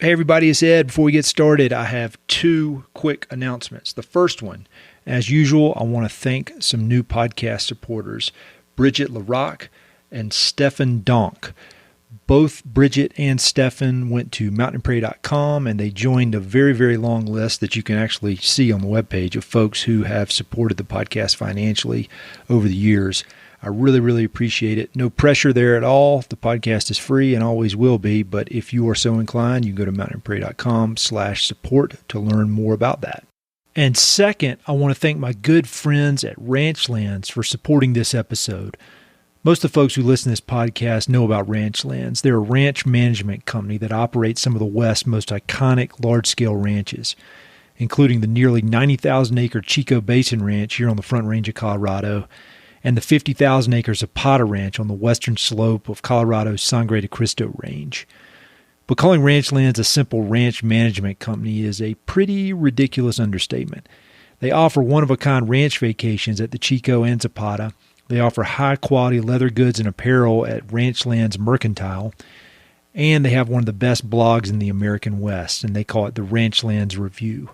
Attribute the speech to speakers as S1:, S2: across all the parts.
S1: Hey everybody, it's Ed. Before we get started, I have two quick announcements. The first one, as usual, I want to thank some new podcast supporters, Bridget LaRock and Stefan Donk. Both Bridget and Stefan went to mountainprairie.com and they joined a very, very long list that you can actually see on the webpage of folks who have supported the podcast financially over the years. I really, really appreciate it. No pressure there at all. The podcast is free and always will be, but if you are so inclined, you can go to mountainprairie.com/support to learn more about that. And second, I want to thank my good friends at Ranchlands for supporting this episode. Most of the folks who listen to this podcast know about Ranchlands. They're a ranch management company that operates some of the West's most iconic large-scale ranches, including the nearly 90,000-acre Chico Basin Ranch here on the Front Range of Colorado, and the 50,000 acres of Potter Ranch on the western slope of Colorado's Sangre de Cristo Range. But calling Ranchlands a simple ranch management company is a pretty ridiculous understatement. They offer one-of-a-kind ranch vacations at the Chico and Zapata. They offer high-quality leather goods and apparel at Ranchlands Mercantile. And they have one of the best blogs in the American West, and they call it the Ranchlands Review.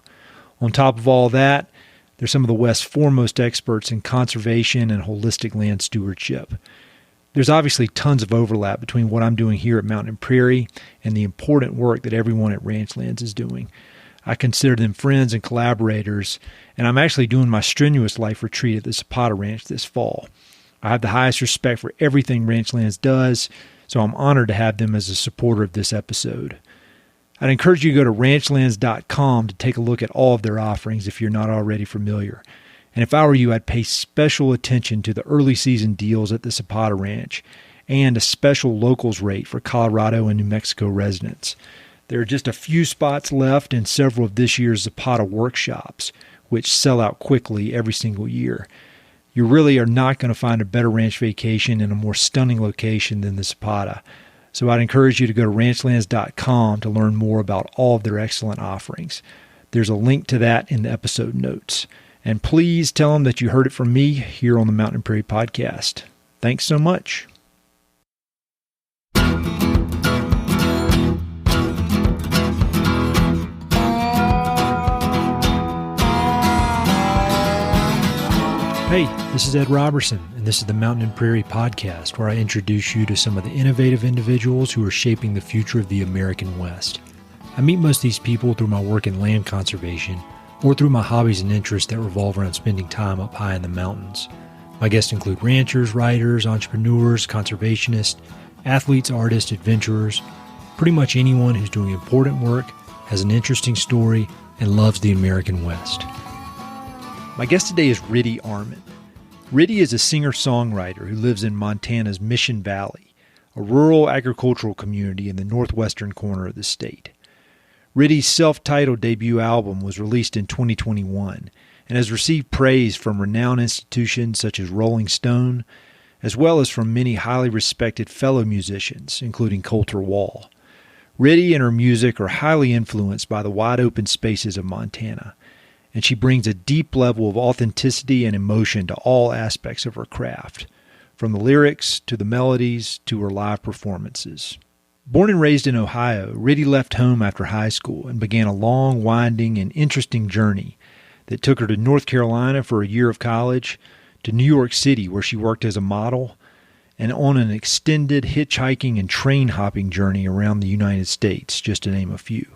S1: On top of all that, they're some of the West's foremost experts in conservation and holistic land stewardship. There's obviously tons of overlap between what I'm doing here at Mountain and Prairie and the important work that everyone at Ranchlands is doing. I consider them friends and collaborators, and I'm actually doing my strenuous life retreat at the Zapata Ranch this fall. I have the highest respect for everything Ranchlands does, so I'm honored to have them as a supporter of this episode. I'd encourage you to go to ranchlands.com to take a look at all of their offerings if you're not already familiar. And if I were you, I'd pay special attention to the early season deals at the Zapata Ranch and a special locals rate for Colorado and New Mexico residents. There are just a few spots left in several of this year's Zapata workshops, which sell out quickly every single year. You really are not going to find a better ranch vacation in a more stunning location than the Zapata. So I'd encourage you to go to ranchlands.com to learn more about all of their excellent offerings. There's a link to that in the episode notes. And please tell them that you heard it from me here on the Mountain Prairie Podcast. Thanks so much. Hey, this is Ed Roberson, and this is the Mountain and Prairie Podcast, where I introduce you to some of the innovative individuals who are shaping the future of the American West. I meet most of these people through my work in land conservation, or through my hobbies and interests that revolve around spending time up high in the mountains. My guests include ranchers, writers, entrepreneurs, conservationists, athletes, artists, adventurers, pretty much anyone who's doing important work, has an interesting story, and loves the American West. My guest today is Riddy Arman. Riddy is a singer-songwriter who lives in Montana's Mission Valley, a rural agricultural community in the northwestern corner of the state. Riddy's self-titled debut album was released in 2021 and has received praise from renowned institutions such as Rolling Stone, as well as from many highly respected fellow musicians, including Colter Wall. Riddy and her music are highly influenced by the wide-open spaces of Montana, and she brings a deep level of authenticity and emotion to all aspects of her craft, from the lyrics to the melodies to her live performances. Born and raised in Ohio, Riddy left home after high school and began a long, winding, and interesting journey that took her to North Carolina for a year of college, to New York City where she worked as a model, and on an extended hitchhiking and train hopping journey around the United States, just to name a few.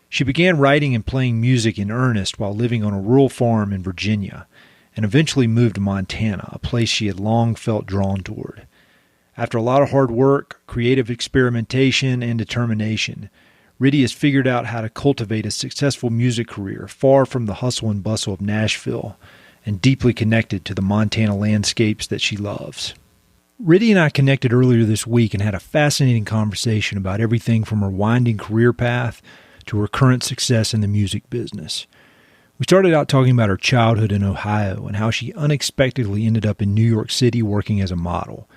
S1: She began writing and playing music in earnest while living on a rural farm in Virginia, and eventually moved to Montana, a place she had long felt drawn toward. After a lot of hard work, creative experimentation, and determination, Riddy has figured out how to cultivate a successful music career far from the hustle and bustle of Nashville and deeply connected to the Montana landscapes that she loves. Riddy and I connected earlier this week and had a fascinating conversation about everything from her winding career path to her current success in the music business. We started out talking about her childhood in Ohio and how she unexpectedly ended up in New York City working as a model.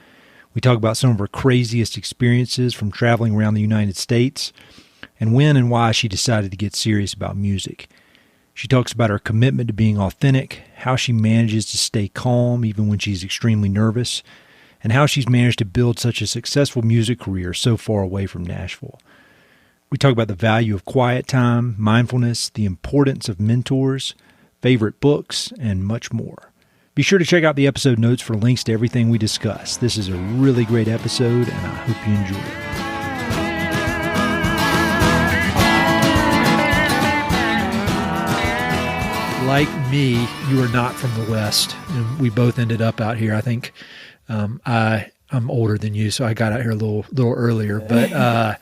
S1: We talk about some of her craziest experiences from traveling around the United States and when and why she decided to get serious about music. She talks about her commitment to being authentic, how she manages to stay calm even when she's extremely nervous, and how she's managed to build such a successful music career so far away from Nashville. We talk about the value of quiet time, mindfulness, the importance of mentors, favorite books, and much more. Be sure to check out the episode notes for links to everything we discuss. This is a really great episode, and I hope you enjoy it. Like me, you are not from the West, and we both ended up out here. I think I'm older than you, so I got out here a little earlier. But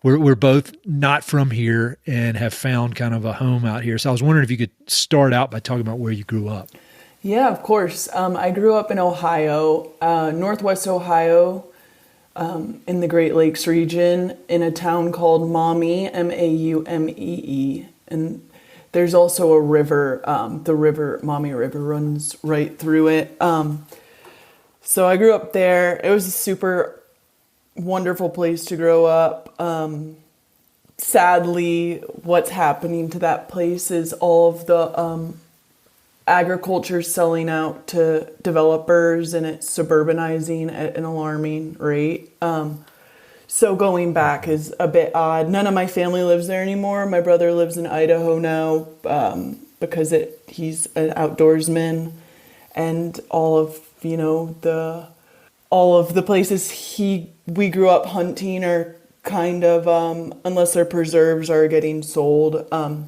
S1: we're both not from here and have found kind of a home out here. So I was wondering if you could start out by talking about where you grew up.
S2: Yeah, of course. I grew up in Ohio, northwest Ohio, in the Great Lakes region, in a town called Maumee, Maumee. And there's also a river, the Maumee River runs right through it. So I grew up there. It was a super wonderful place to grow up. Sadly, what's happening to that place is all of the agriculture selling out to developers, and it's suburbanizing at an alarming rate. So going back is a bit odd. None of my family lives there anymore. My brother lives in Idaho now because he's an outdoorsman, and all of the places we grew up hunting are kind of unless their preserves are getting sold to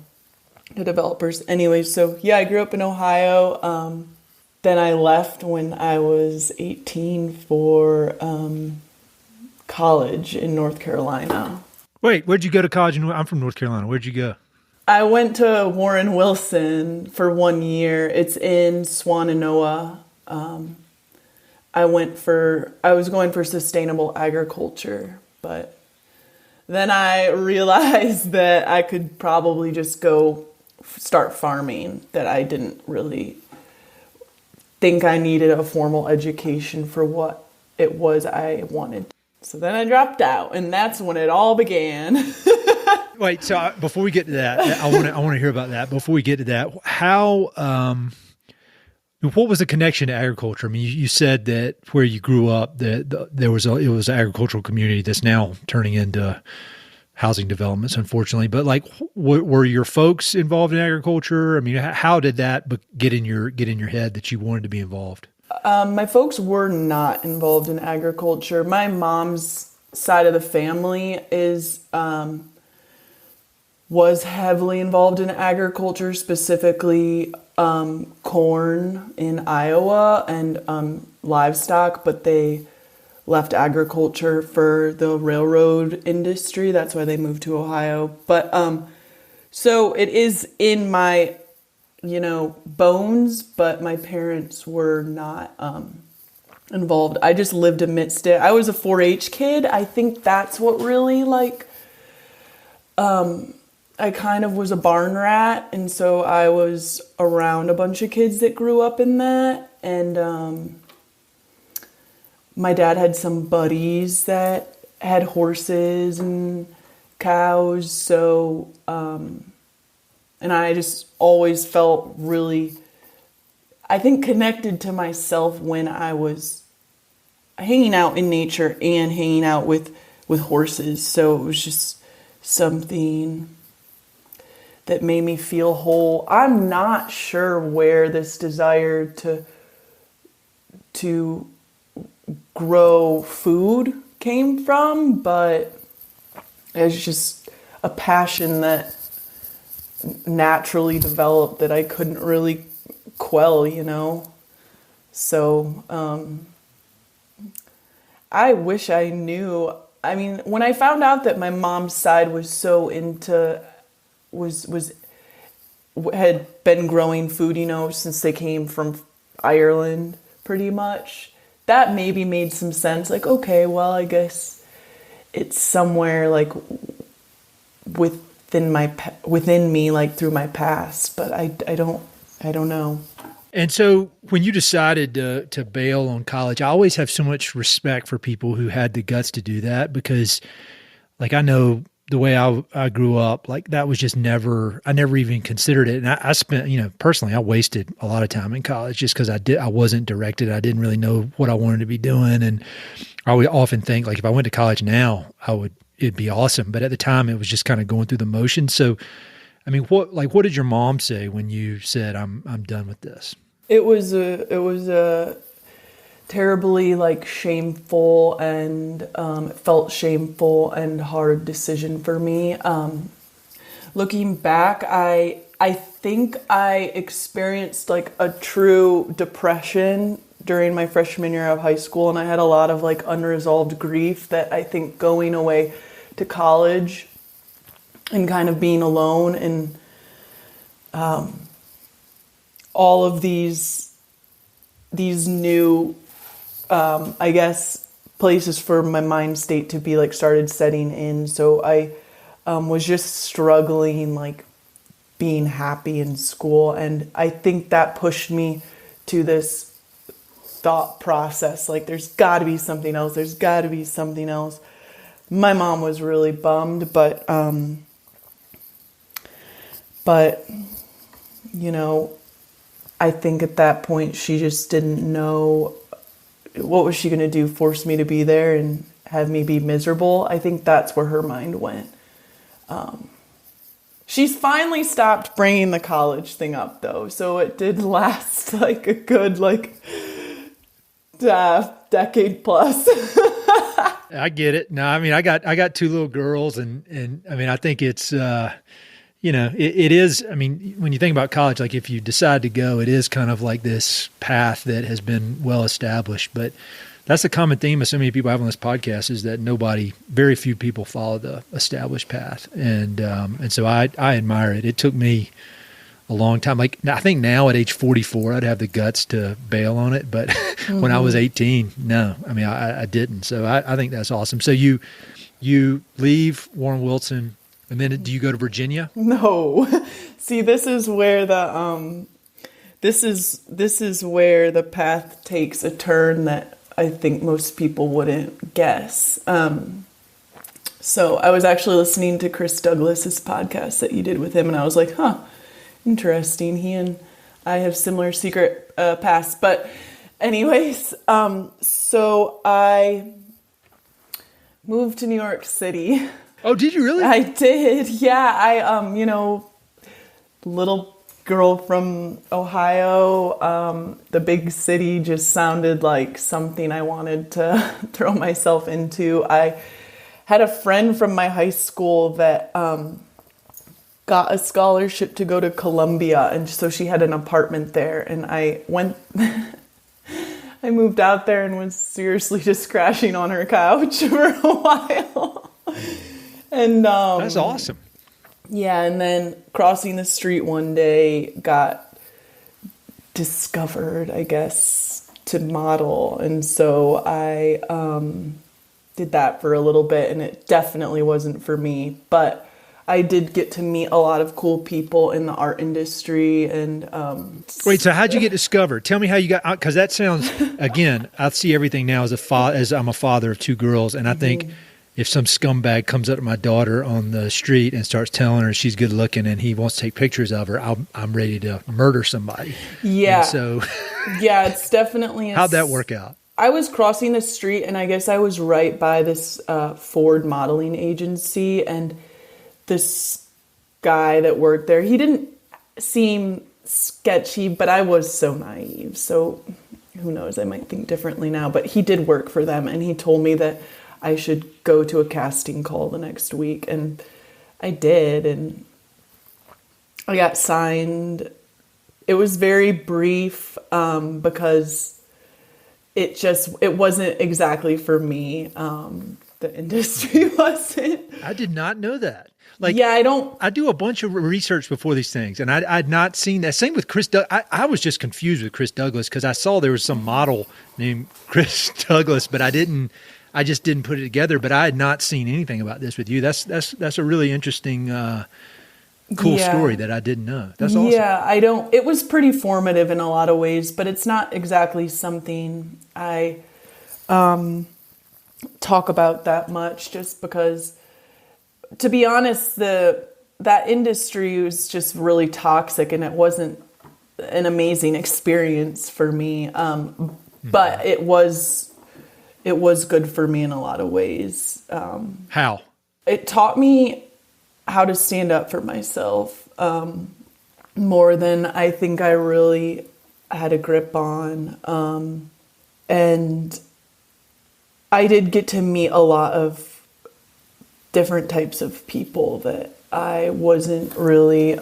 S2: developers. Anyway, so yeah, I grew up in Ohio. Then I left when I was 18 for college in North Carolina.
S1: Wait, where'd you go to college? I'm from North Carolina. Where'd you go?
S2: I went to Warren Wilson for 1 year. It's in Swannanoa. I was going for sustainable agriculture, but then I realized that I could probably just go start farming, that I didn't really think I needed a formal education for what it was I wanted. So then I dropped out, and that's when it all began.
S1: Wait, so before we get to that, I want to hear about that. Before we get to that, what was the connection to agriculture? I mean, you said that where you grew up, that it was an agricultural community that's now turning into housing developments, unfortunately. But like, were your folks involved in agriculture? I mean, how did that get in your head that you wanted to be involved?
S2: My folks were not involved in agriculture. My mom's side of the family was heavily involved in agriculture, specifically corn in Iowa and livestock, but they left agriculture for the railroad industry. That's why they moved to Ohio. But so it is in my bones, but my parents were not involved. I just lived amidst it. I was a 4-H kid. I think that's what really I kind of was a barn rat, and so I was around a bunch of kids that grew up in that, and my dad had some buddies that had horses and cows, so and I just always felt really, I think, connected to myself when I was hanging out in nature and hanging out with horses. So it was just something that made me feel whole. I'm not sure where this desire to grow food came from, but it's just a passion that naturally developed that I couldn't really quell, So I wish I knew. I mean, when I found out that my mom's side was so had been growing food, since they came from Ireland, pretty much, that maybe made some sense. Like, okay, well, I guess it's somewhere like within me, like through my past, but I don't know.
S1: And so when you decided to bail on college, I always have so much respect for people who had the guts to do that, because like, I know the way I grew up, like that was just I never even considered it. And I spent, personally, I wasted a lot of time in college just because I wasn't directed. I didn't really know what I wanted to be doing. And I would often think, like, if I went to college now, it'd be awesome. But at the time, it was just kind of going through the motions. So, I mean, what did your mom say when you said, I'm done with this?
S2: It was a terribly like shameful and it felt shameful and hard decision for me. Looking back, I think I experienced like a true depression during my freshman year of high school, and I had a lot of like unresolved grief that I think going away to college and kind of being alone and all of these new I guess places for my mind state to be like started setting in. So I was just struggling like being happy in school, and I think that pushed me to this thought process like there's got to be something else, there's got to be something else. My mom was really bummed, but you know, I think at that point she just didn't know what was she going to do, force me to be there and have me be miserable. I think that's where her mind went. She's finally stopped bringing the college thing up though, so it did last like a good decade plus.
S1: I get it. No, I mean, I got two little girls, and I mean, I think it's it is. I mean, when you think about college, like if you decide to go, it is kind of like this path that has been well established. But that's the common theme of so many people I have on this podcast is that very few people follow the established path, and so I admire it. It took me a long time. Like I think now at age 44, I'd have the guts to bail on it, but when I was 18, no, I mean I didn't. So I think that's awesome. So you leave Warren Wilson, and then do you go to Virginia?
S2: No, see, this is where the this is where the path takes a turn that I think most people wouldn't guess. So I was actually listening to Chris Douglas's podcast that you did with him, and I was like, huh, interesting. He and I have similar secret pasts. But anyways, so I moved to New York City.
S1: Oh, did you really?
S2: I did. Yeah. I, little girl from Ohio, the big city just sounded like something I wanted to throw myself into. I had a friend from my high school that got a scholarship to go to Columbia, and so she had an apartment there, and I went I moved out there and was seriously just crashing on her couch for a while. And
S1: that's awesome.
S2: Yeah, and then crossing the street one day, got discovered, I guess, to model. And so I did that for a little bit, and it definitely wasn't for me. But I did get to meet a lot of cool people in the art industry. And
S1: wait, so how'd you get discovered? Tell me how you got, because that sounds, again, I see everything now as I'm a father of two girls, and I think if some scumbag comes up to my daughter on the street and starts telling her she's good looking and he wants to take pictures of her, I'm ready to murder somebody.
S2: Yeah.
S1: And so
S2: yeah, it's definitely.
S1: How'd that work out?
S2: I was crossing the street, and I guess I was right by this Ford modeling agency, and this guy that worked there, he didn't seem sketchy, but I was so naive. So who knows, I might think differently now, but he did work for them, and he told me that I should go to a casting call the next week, and I did, and I got signed. It was very brief because it wasn't exactly for me. The industry wasn't.
S1: I did not know that. Like,
S2: yeah,
S1: I do a bunch of research before these things, and I'd not seen that. Same with Chris. I was just confused with Chris Douglas because I saw there was some model named Chris Douglas, but I just didn't put it together. But I had not seen anything about this with you. That's a really interesting, cool story that I didn't know. That's awesome.
S2: Yeah, it was pretty formative in a lot of ways, but it's not exactly something I talk about that much, just because, to be honest, that industry was just really toxic, and it wasn't an amazing experience for me. But it was good for me in a lot of ways.
S1: How?
S2: it taught me how to stand up for myself, more than I think I really had a grip on. And I did get to meet a lot of different types of people that I wasn't really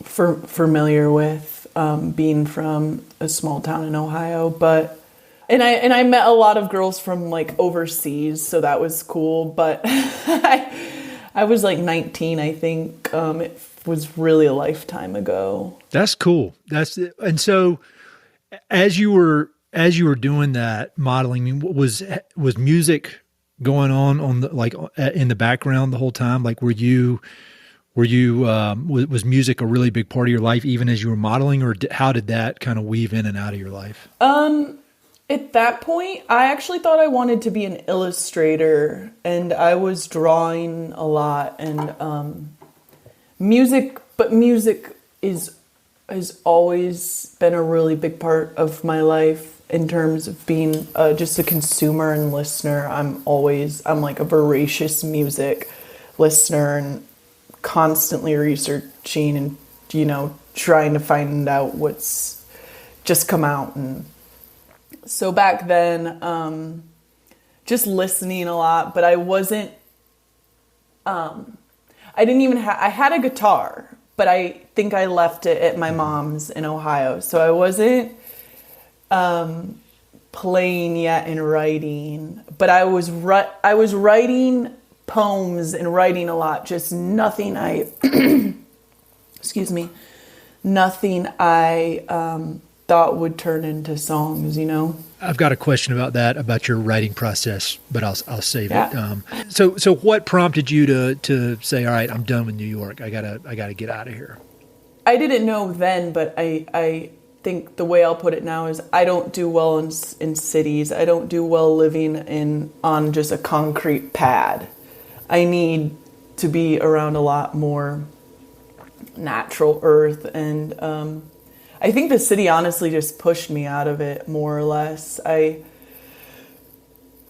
S2: familiar with, being from a small town in Ohio. But and I met a lot of girls from like overseas, so that was cool. But I was like 19, I think. It was really a lifetime ago.
S1: That's cool. And so as you were doing that modeling, I mean, was music going on the, like in the background the whole time? Like was music a really big part of your life even as you were modeling, or how did that kind of weave in and out of your life?
S2: At that point, I actually thought I wanted to be an illustrator, and I was drawing a lot, and music has always been a really big part of my life in terms of being just a consumer and listener. I'm like a voracious music listener and constantly researching and, trying to find out what's just come out. And so back then, just listening a lot, but I wasn't, I had a guitar, but I think I left it at my mom's in Ohio. So I wasn't playing yet and writing, but I was writing poems and writing a lot, just nothing nothing I thought would turn into songs,
S1: I've got a question about that, about your writing process, but I'll save it. So what prompted you to say, all right, I'm done with New York. I gotta get out of here?
S2: I didn't know then, but I think the way I'll put it now is I don't do well in cities. I don't do well living on just a concrete pad. I need to be around a lot more natural earth, and I think the city honestly just pushed me out of it, more or less. I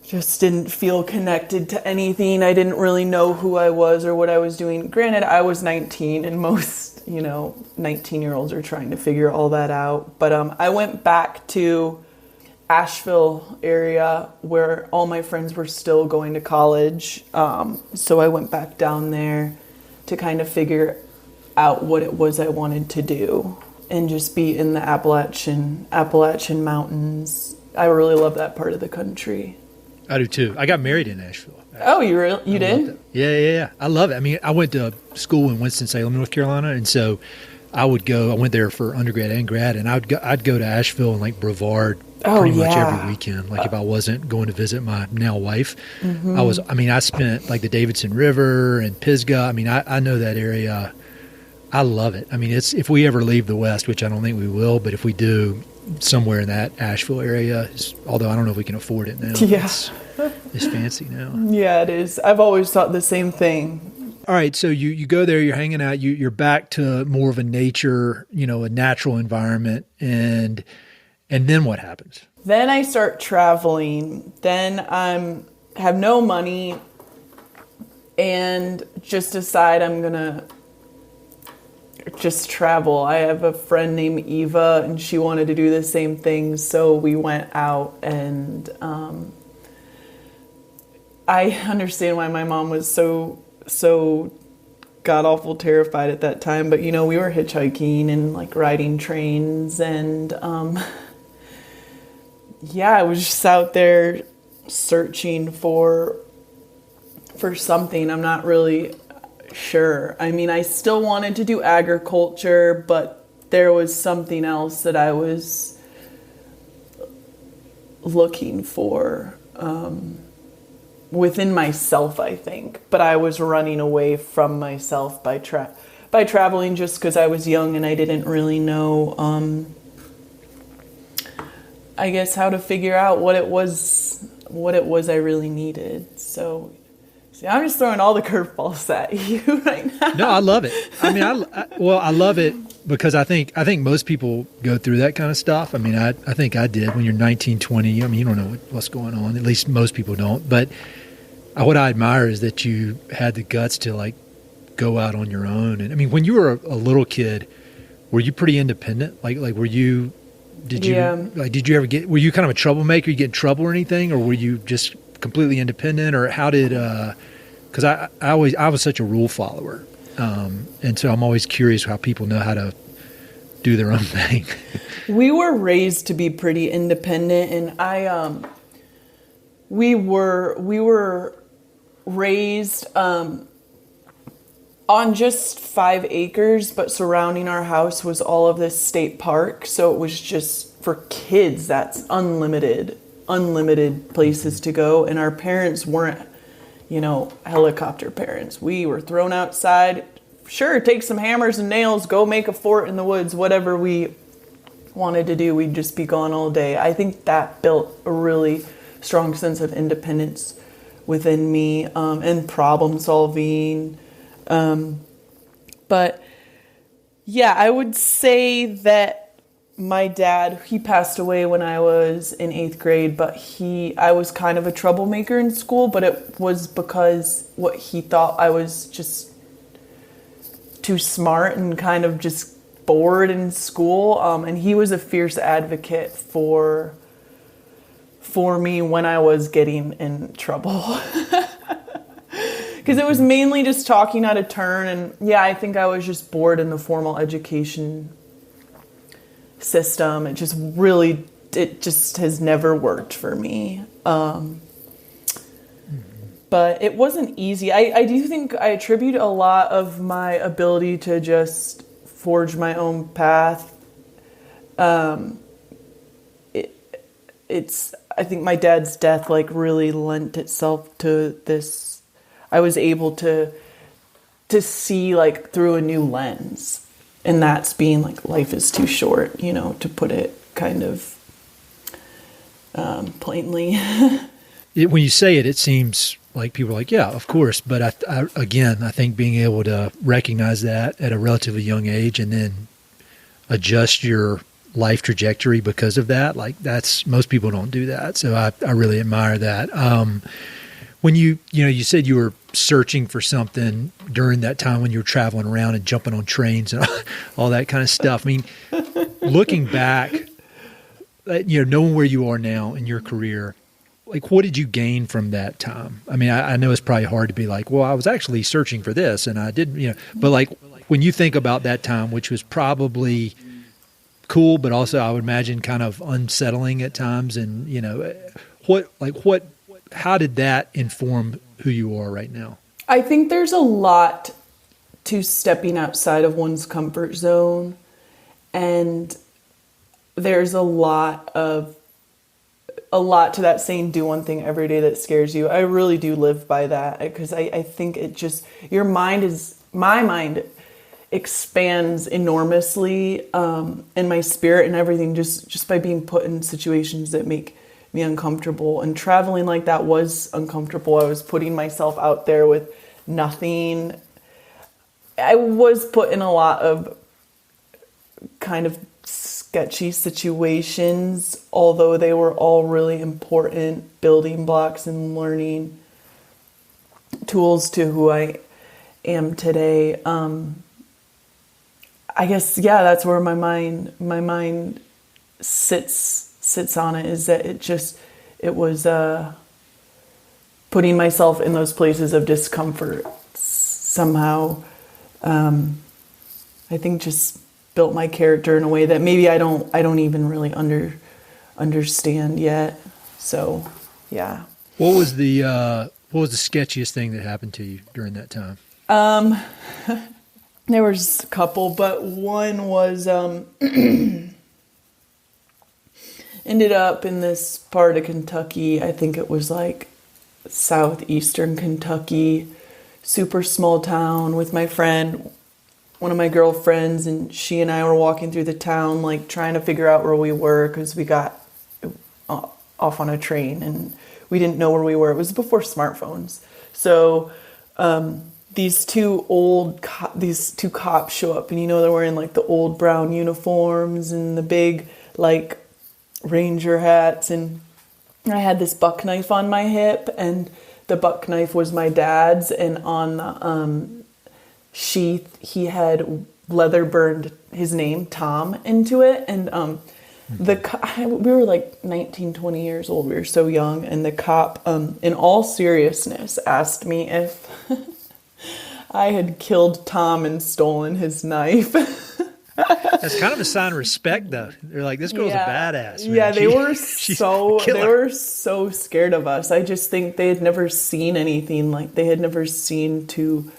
S2: just didn't feel connected to anything. I didn't really know who I was or what I was doing. Granted, I was 19, and most, 19-year-olds are trying to figure all that out. But I went back to Asheville area where all my friends were still going to college. So I went back down there to kind of figure out what it was I wanted to do and just be in the Appalachian Mountains. I really love that part of the country.
S1: I do too. I got married in Nashville. Actually.
S2: Oh, you did?
S1: Yeah. I love it. I mean, I went to school in Winston-Salem, North Carolina, and so I went there for undergrad and grad, and I'd go to Asheville and like Brevard pretty much every weekend. Like if I wasn't going to visit my now wife, I spent like the Davidson River and Pisgah. I mean, I know that area. I love it. I mean, if we ever leave the West, which I don't think we will, but if we do, somewhere in that Asheville area, although I don't know if we can afford it now.
S2: Yeah.
S1: It's fancy now.
S2: Yeah, it is. I've always thought the same thing.
S1: All right, so you go there, you're hanging out, you're back to more of a nature, a natural environment, and then what happens?
S2: Then I start traveling. Then I have no money and just decide I'm going to just travel. I have a friend named Eva, and she wanted to do the same thing, so we went out, and I understand why my mom was so god-awful terrified at that time, but we were hitchhiking and like riding trains, and I was just out there searching for something. I'm not really sure. I mean, I still wanted to do agriculture, but there was something else that I was looking for within myself, I think. But I was running away from myself by traveling, just because I was young and I didn't really know, I guess, how to figure out what it was I really needed. So see, I'm just throwing all the curveballs at you right now.
S1: No, I love it. I mean, I love it because I think most people go through that kind of stuff. I mean, I think I did when you're 19, 20. I mean, you don't know what's going on. At least most people don't. But what I admire is that you had the guts to like go out on your own. And I mean, when you were a little kid, were you pretty independent? Like were you, did you ever were you kind of a troublemaker? You get in trouble or anything? Or were you just completely independent? Or how did, cause I was such a rule follower. And so I'm always curious how people know how to do their own thing.
S2: We were raised to be pretty independent, and we were raised on just 5 acres, but surrounding our house was all of this state park. So it was just for kids, that's unlimited places to go. And our parents weren't, helicopter parents. We were thrown outside. Sure, take some hammers and nails, go make a fort in the woods, whatever we wanted to do. We'd just be gone all day. I think that built a really strong sense of independence within me, and problem solving. But yeah, I would say that my dad, he passed away when I was in 8th grade, but I was kind of a troublemaker in school, but it was because what he thought I was just too smart and kind of just bored in school. And he was a fierce advocate for me when I was getting in trouble. Because it was mainly just talking out of turn. And yeah, I think I was just bored in the formal education system. It just has never worked for me. But it wasn't easy. I do think I attribute a lot of my ability to just forge my own path. I think my dad's death really lent itself to this. I was able to see through a new lens, and that's being life is too short, to put it kind of plainly.
S1: When you say it, it seems like people are like, yeah, of course. But I think being able to recognize that at a relatively young age and then adjust your life trajectory because of that, most people don't do that. So I really admire that. When you said you were searching for something during that time when you were traveling around and jumping on trains and all that kind of stuff. I mean, looking back, knowing where you are now in your career, what did you gain from that time? I mean, I know it's probably hard to be like, well, I was actually searching for this and I didn't, but when you think about that time, which was probably cool, but also I would imagine kind of unsettling at times. And, how did that inform who you are right now?
S2: I think there's a lot to stepping outside of one's comfort zone. And there's a lot to that saying, do one thing every day that scares you. I really do live by that, because I think my mind expands enormously, and my spirit and everything just by being put in situations that make me uncomfortable. And traveling like that was uncomfortable. I was putting myself out there with nothing. I was put in a lot of kind of sketchy situations, although they were all really important building blocks and learning tools to who I am today. I guess, yeah, that's where my mind sits on it, is that it was putting myself in those places of discomfort somehow. I think just built my character in a way that maybe I don't even really understand yet. So, yeah.
S1: What was the sketchiest thing that happened to you during that time?
S2: There was a couple, but one was ended up in this part of Kentucky. I think it was southeastern Kentucky, super small town, with my friend, one of my girlfriends, and she and I were walking through the town, trying to figure out where we were, because we got off on a train and we didn't know where we were. It was before smartphones. So these two cops show up, and they're wearing the old brown uniforms and the big ranger hats, and I had this buck knife on my hip, and the buck knife was my dad's, and on the sheath he had leather burned his name, Tom, into it. And we were like 19, 20 years old. We were so young. And the cop, in all seriousness, asked me if I had killed Tom and stolen his knife.
S1: That's kind of a sign of respect, though. They're like, this girl's a badass. Man.
S2: Yeah, they were so scared of us. I just think they had never seen anything like, they had never seen two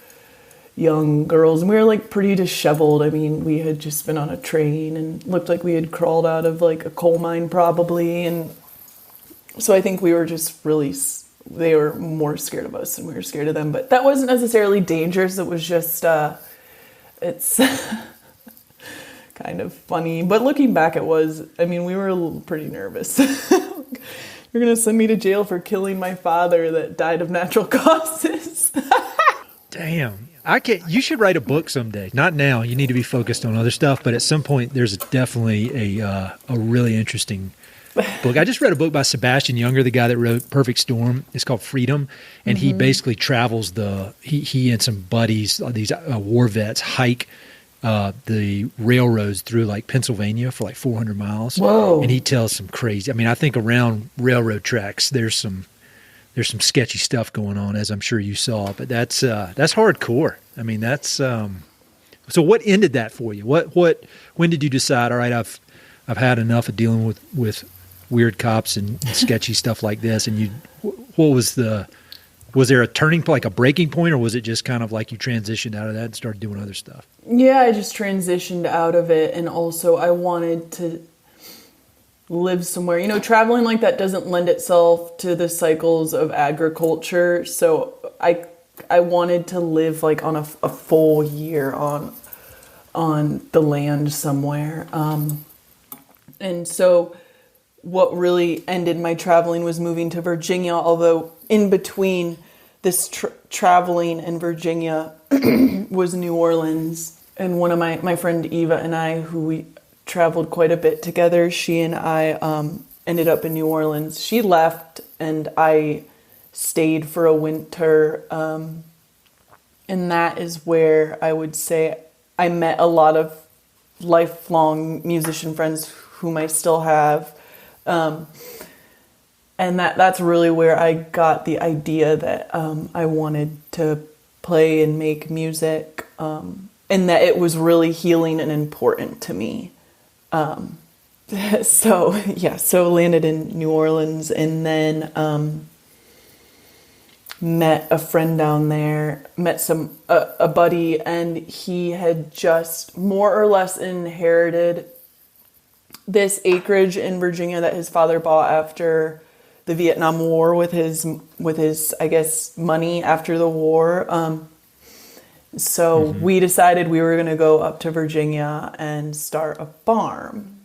S2: young girls, and we were like pretty disheveled. I mean, we had just been on a train and looked like we had crawled out of like a coal mine probably, and so I think we were just really, they were more scared of us than we were scared of them. But that wasn't necessarily dangerous. It was just it's kind of funny, but looking back, it was, I mean, we were pretty nervous. You're gonna send me to jail for killing my father that died of natural causes.
S1: Damn. You should write a book someday. Not now. You need to be focused on other stuff. But at some point, there's definitely a really interesting book. I just read a book by Sebastian Junger, the guy that wrote Perfect Storm. It's called Freedom. And he basically travels he and some buddies, these war vets, hike the railroads through like Pennsylvania for like 400 miles.
S2: Whoa.
S1: And he tells some crazy, I mean, I think around railroad tracks, there's some sketchy stuff going on, as I'm sure you saw, but that's hardcore. I mean, that's so what ended that for you? When did you decide, all right, I've had enough of dealing with weird cops and sketchy stuff like this? And was there a turning point, like a breaking point, or was it just kind of like you transitioned out of that and started doing other stuff?
S2: Yeah, I just transitioned out of it, and also I wanted to live somewhere. You know, traveling like that doesn't lend itself to the cycles of agriculture. So I wanted to live like on a full year on the land somewhere. And so what really ended my traveling was moving to Virginia, although in between this traveling in Virginia was New Orleans. And one of my friend Eva and I, who we traveled quite a bit together, she and I ended up in New Orleans. She left and I stayed for a winter, and that is where I would say I met a lot of lifelong musician friends whom I still have, and that's really where I got the idea that I wanted to play and make music, and that it was really healing and important to me. So landed in New Orleans, and then met a friend down there, met a buddy, and he had just more or less inherited this acreage in Virginia that his father bought after the Vietnam War with his I guess money after the war. So we decided we were going to go up to Virginia and start a farm,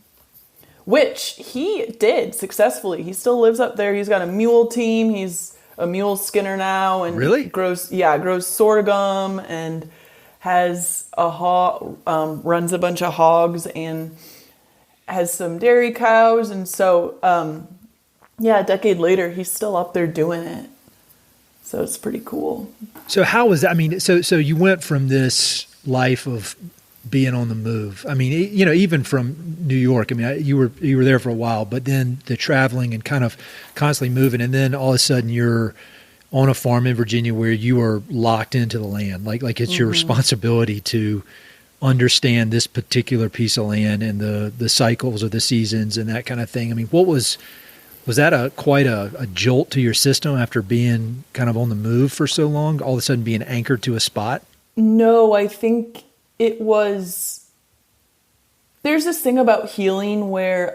S2: which he did successfully. He still lives up there. He's got a mule team. He's a mule skinner now, and
S1: really
S2: grows sorghum and has runs a bunch of hogs and has some dairy cows. And so, a decade later, he's still up there doing it. So it's pretty cool. So
S1: how was that? I mean, so you went from this life of being on the move. I mean, you know, even from New York, I mean, you were there for a while, but then the traveling and kind of constantly moving. And then all of a sudden you're on a farm in Virginia where you are locked into the land. Like it's your responsibility to understand this particular piece of land and the cycles of the seasons and that kind of thing. I mean, was that quite a jolt to your system after being kind of on the move for so long, all of a sudden being anchored to a spot?
S2: No, I think it was, there's this thing about healing where,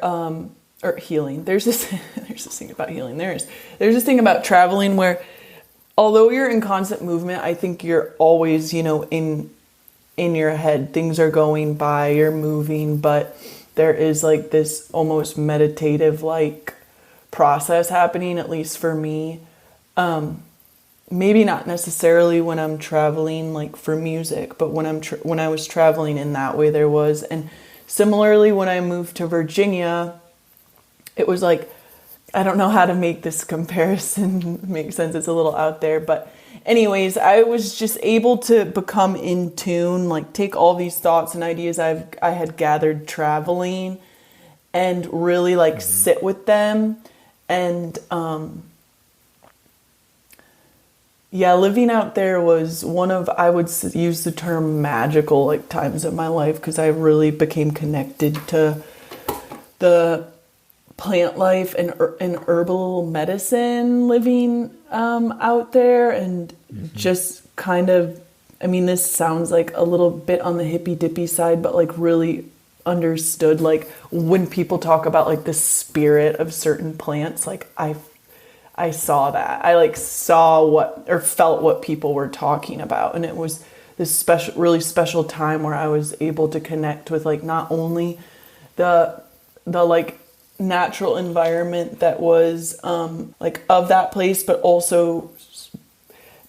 S2: there's this thing about healing, there's this thing about traveling where, although you're in constant movement, I think you're always, you know, in your head, things are going by, you're moving, but there is like this almost meditative like process happening, at least for me. Maybe not necessarily when I'm traveling like for music, but when I was traveling in that way, there was. And similarly, when I moved to Virginia, it was like I don't know how to make this comparison make sense. It's a little out there, but anyways, I was just able to become in tune, like take all these thoughts and ideas I had gathered traveling and really like sit with them. And yeah, living out there was one of, I would use the term magical like times of my life, because I really became connected to the plant life and herbal medicine living out there, and just kind of, I mean, this sounds like a little bit on the hippy dippy side, but like really understood, like when people talk about like the spirit of certain plants, like I saw that. I like saw what, or felt what people were talking about. And it was this special, really special time where I was able to connect with like not only the like natural environment that was like of that place, but also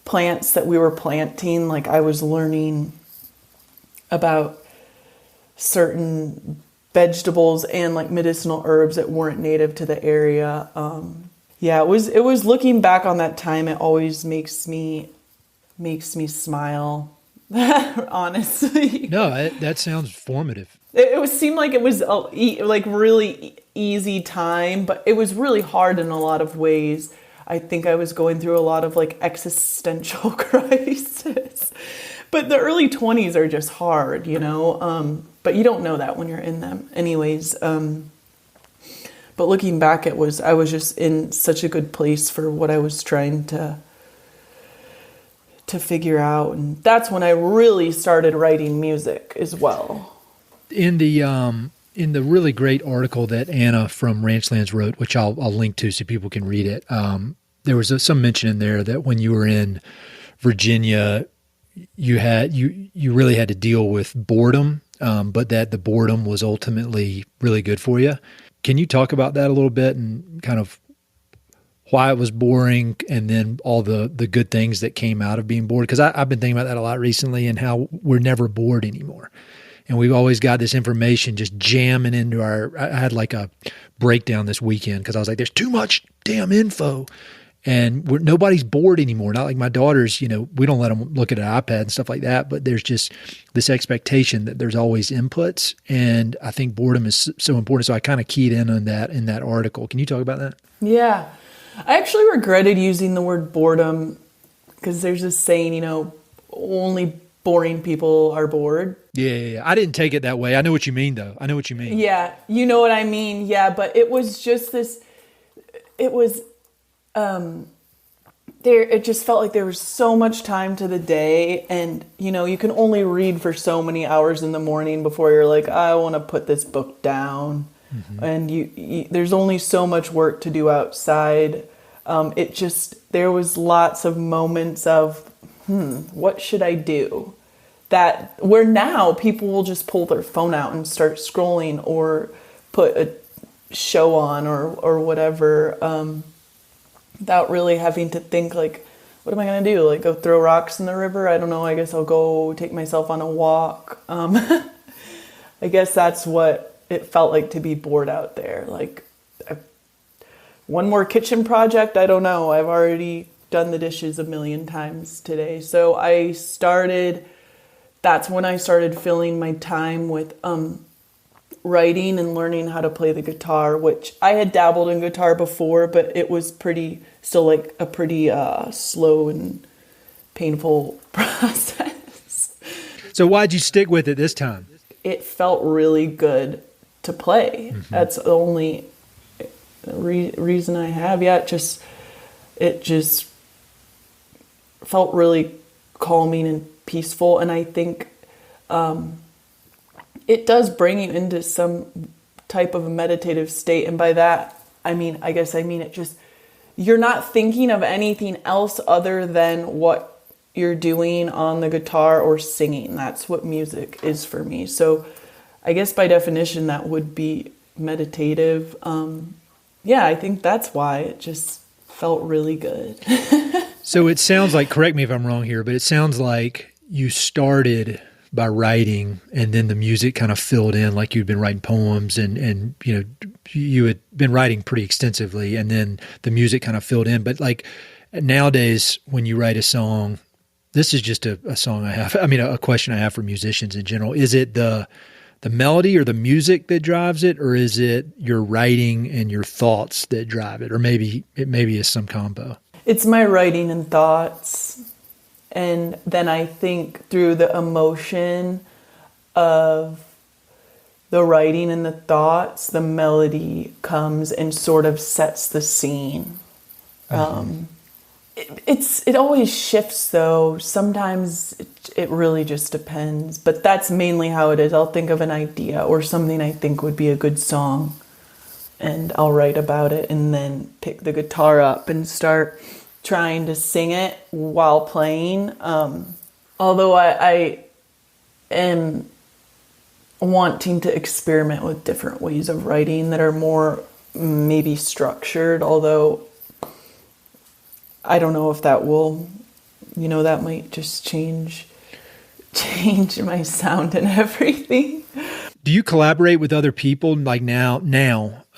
S2: plants that we were planting. Like I was learning about certain vegetables and like medicinal herbs that weren't native to the area. Yeah, it was looking back on that time, it always makes me smile. Honestly.
S1: No, that sounds formative.
S2: It seemed like it was like really easy time, but it was really hard in a lot of ways. I think I was going through a lot of like existential crisis. But the early 20s are just hard, you know? But you don't know that when you're in them. Anyways, but looking back, I was just in such a good place for what I was trying to figure out. And that's when I really started writing music as well.
S1: In the really great article that Anna from Ranchlands wrote, which I'll link to so people can read it, there was some mention in there that when you were in Virginia, you really had to deal with boredom, but that the boredom was ultimately really good for you. Can you talk about that a little bit and kind of why it was boring and then all the good things that came out of being bored? Because I've been thinking about that a lot recently and how we're never bored anymore. And we've always got this information just jamming into I had like a breakdown this weekend because I was like, there's too much damn info. And nobody's bored anymore. Not like my daughters, you know, we don't let them look at an iPad and stuff like that, but there's just this expectation that there's always inputs. And I think boredom is so important. So I kind of keyed in on that in that article. Can you talk about that?
S2: Yeah. I actually regretted using the word boredom because there's this saying, you know, only boring people are bored.
S1: Yeah. I didn't take it that way. I know what you mean, though. I know what you mean.
S2: Yeah. You know what I mean? Yeah. But it was just this, it was, it just felt like there was so much time to the day, and you know, you can only read for so many hours in the morning before you're like, I want to put this book down. Mm-hmm. And you there's only so much work to do outside. There was lots of moments of, what should I do? That where now people will just pull their phone out and start scrolling or put a show on or whatever, without really having to think like, what am I going to do? Like go throw rocks in the river? I don't know. I guess I'll go take myself on a walk. I guess that's what it felt like to be bored out there. Like one more kitchen project. I don't know. I've already done the dishes 1,000,000 times today. So that's when I started filling my time with, writing and learning how to play the guitar, which I had dabbled in guitar before, but it was still like a pretty slow and painful process.
S1: So why'd you stick with it this time?
S2: It felt really good to play. Mm-hmm. That's the only reason I have. Yeah, it just felt really calming and peaceful, and I think it does bring you into some type of a meditative state. And by that, I guess I mean it just, you're not thinking of anything else other than what you're doing on the guitar or singing. That's what music is for me. So I guess by definition, that would be meditative. Yeah, I think that's why it just felt really good.
S1: So it sounds like, correct me if I'm wrong here, but it sounds like you started by writing, and then the music kind of filled in, like you'd been writing poems, and you had been writing pretty extensively, and then the music kind of filled in. But like nowadays, when you write a song, this is just a song I have. I mean, a question I have for musicians in general: is it the melody or the music that drives it, or is it your writing and your thoughts that drive it, or maybe it's some combo?
S2: It's my writing and thoughts. And then I think through the emotion of the writing and the thoughts, the melody comes and sort of sets the scene. Mm-hmm. It always shifts though. Sometimes it really just depends, but that's mainly how it is. I'll think of an idea or something I think would be a good song, and I'll write about it and then pick the guitar up and start trying to sing it while playing. Although I am wanting to experiment with different ways of writing that are more maybe structured, although I don't know if that will, that might just change my sound and everything.
S1: Do you collaborate with other people like now?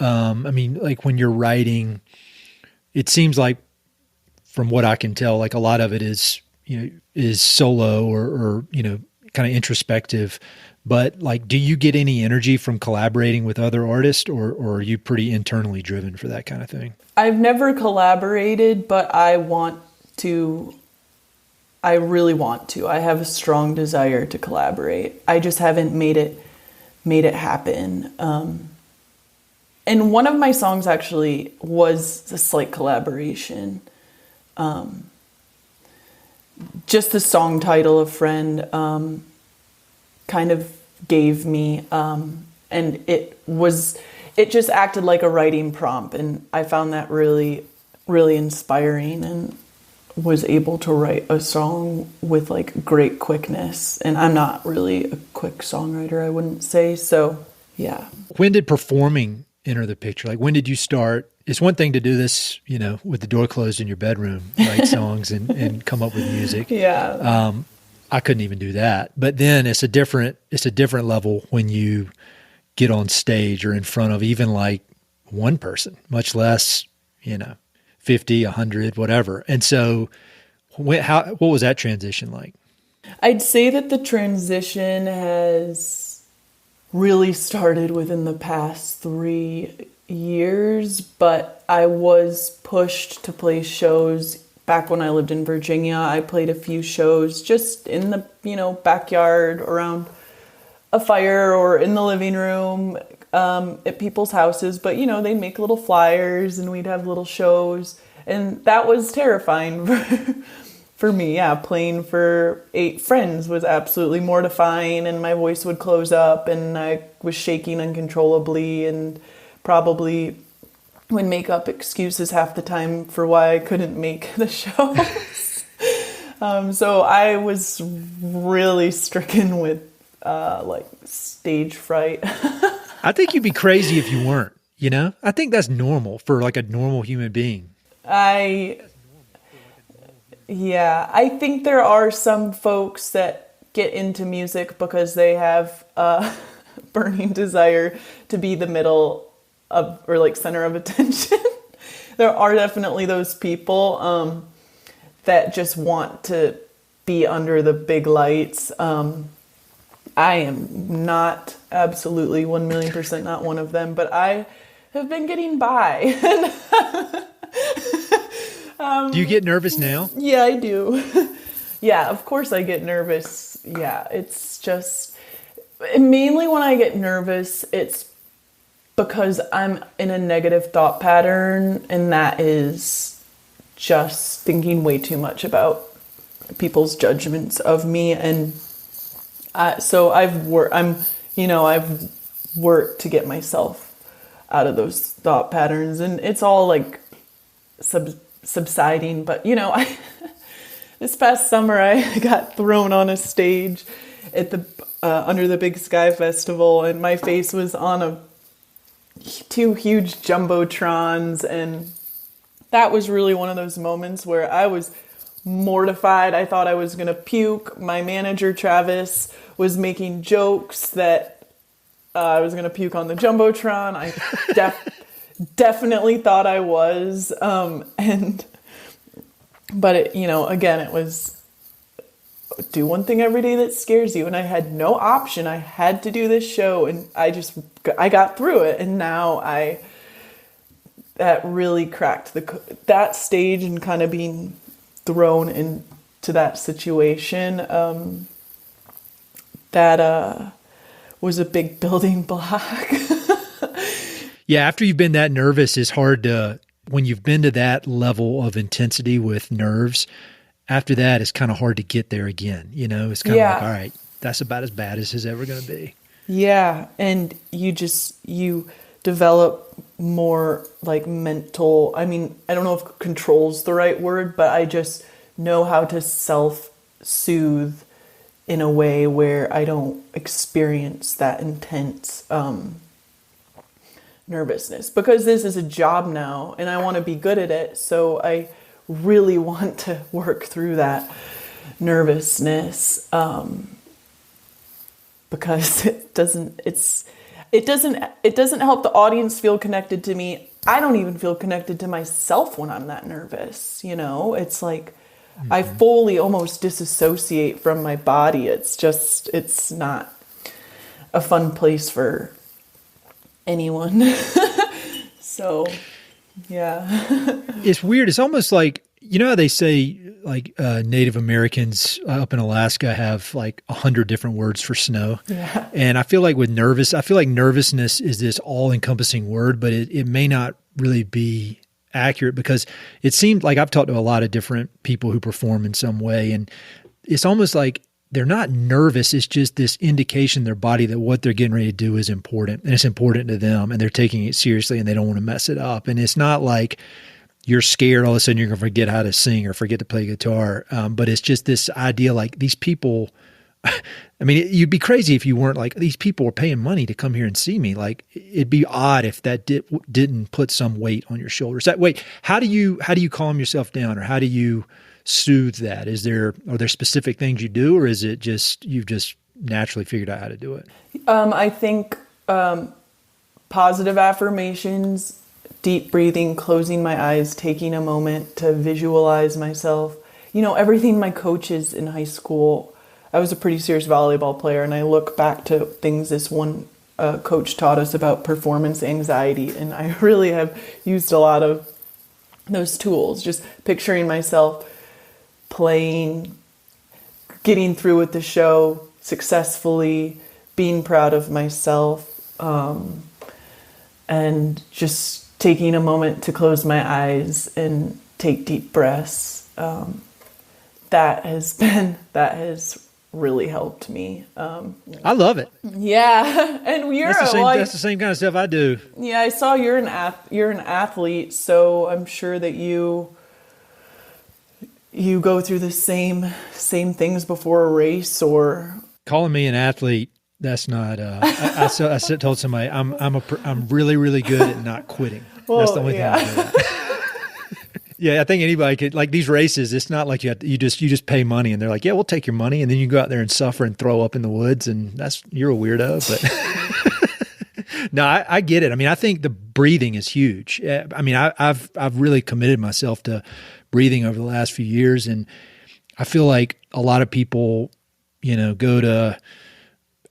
S1: I mean, like when you're writing, it seems like, from what I can tell, like a lot of it is solo or kind of introspective. But like, do you get any energy from collaborating with other artists, or are you pretty internally driven for that kind of thing?
S2: I've never collaborated, but I want to. I really want to. I have a strong desire to collaborate. I just haven't made it happen. And one of my songs actually was a slight collaboration. Just the song title a friend kind of gave me, and it just acted like a writing prompt, and I found that really, really inspiring, and was able to write a song with like great quickness. And I'm not really a quick songwriter, I wouldn't say. So yeah.
S1: When did performing enter the picture? Like, when did you start? It's one thing to do this, with the door closed in your bedroom, write songs and come up with music.
S2: Yeah.
S1: I couldn't even do that. But then it's a different level when you get on stage or in front of even like one person, much less, 50, 100, whatever. And so what was that transition like?
S2: I'd say that the transition has really started within the past 3 years, but I was pushed to play shows back when I lived in Virginia. I played a few shows just in the, backyard around a fire or in the living room at people's houses. But, they'd make little flyers and we'd have little shows. And that was terrifying for me. Yeah, playing for 8 friends was absolutely mortifying, and my voice would close up and I was shaking uncontrollably and probably would make up excuses half the time for why I couldn't make the shows. So I was really stricken with stage fright.
S1: I think you'd be crazy if you weren't, I think that's normal for like a normal human being.
S2: I think there are some folks that get into music because they have a burning desire to be the middle of, or like center of attention. There are definitely those people that just want to be under the big lights. I am not, absolutely 1,000,000% not one of them, but I have been getting by.
S1: Do you get nervous now?
S2: Yeah, I do. Yeah, of course I get nervous. Yeah, it's just, mainly when I get nervous, it's because I'm in a negative thought pattern, and that is just thinking way too much about people's judgments of me. And so I've worked to get myself out of those thought patterns, and it's all like subsiding. But this past summer I got thrown on a stage at the under the Big Sky Festival, and my face was on 2 huge jumbotrons, and that was really one of those moments where I was mortified. I thought I was going to puke. My manager, Travis, was making jokes that I was going to puke on the Jumbotron. I definitely thought I was. But it, again, it was do one thing every day that scares you. And I had no option. I had to do this show, and I got through it. And now that really cracked that stage, and kind of being thrown into that situation. That was a big building block.
S1: Yeah. After you've been that nervous, it's hard when you've been to that level of intensity with nerves, after that, it's kind of hard to get there again. It's kind of like, all right, that's about as bad as it's ever going to be. Yeah.
S2: And you develop more like mental, I don't know if control's the right word, but I just know how to self-soothe in a way where I don't experience that intense nervousness, because this is a job now and I want to be good at it. So I really want to work through that nervousness, because it doesn't help the audience feel connected to me. I don't even feel connected to myself when I'm that nervous. It's like I fully almost disassociate from my body. It's not a fun place for anyone. So, yeah.
S1: It's weird. It's almost like, how they say like Native Americans up in Alaska have like 100 different words for snow.
S2: Yeah.
S1: And I feel like nervousness is this all encompassing word, but it may not really be accurate, because it seemed like I've talked to a lot of different people who perform in some way, and it's almost like they're not nervous. It's just this indication in their body that what they're getting ready to do is important, and it's important to them, and they're taking it seriously, and they don't want to mess it up. And it's not like you're scared all of a sudden you're going to forget how to sing or forget to play guitar. But it's just this idea like these people, you'd be crazy if you weren't like, these people are paying money to come here and see me. Like, it'd be odd if that didn't put some weight on your shoulders. How do you calm yourself down, or how do you soothe that? Are there specific things you do, or is it just, you've just naturally figured out how to do it?
S2: I think positive affirmations, deep breathing, closing my eyes, taking a moment to visualize myself. Everything my coaches in high school, I was a pretty serious volleyball player, and I look back to things this one coach taught us about performance anxiety, and I really have used a lot of those tools, just picturing myself playing, getting through with the show successfully, being proud of myself, and just taking a moment to close my eyes and take deep breaths. That has really helped me.
S1: I love it.
S2: Yeah. And
S1: that's the same kind of stuff I do.
S2: Yeah. I saw you're an athlete, so I'm sure that you go through the same things before a race. Or
S1: calling me an athlete, that's not, I told somebody I'm really, really good at not quitting. Well, that's the only thing I'm good at. Yeah, I think anybody could, like these races, it's not like you just pay money and they're like, yeah, we'll take your money. And then you go out there and suffer and throw up in the woods, and you're a weirdo. But no, I get it. I think the breathing is huge. I've really committed myself to breathing over the last few years. And I feel like a lot of people, go to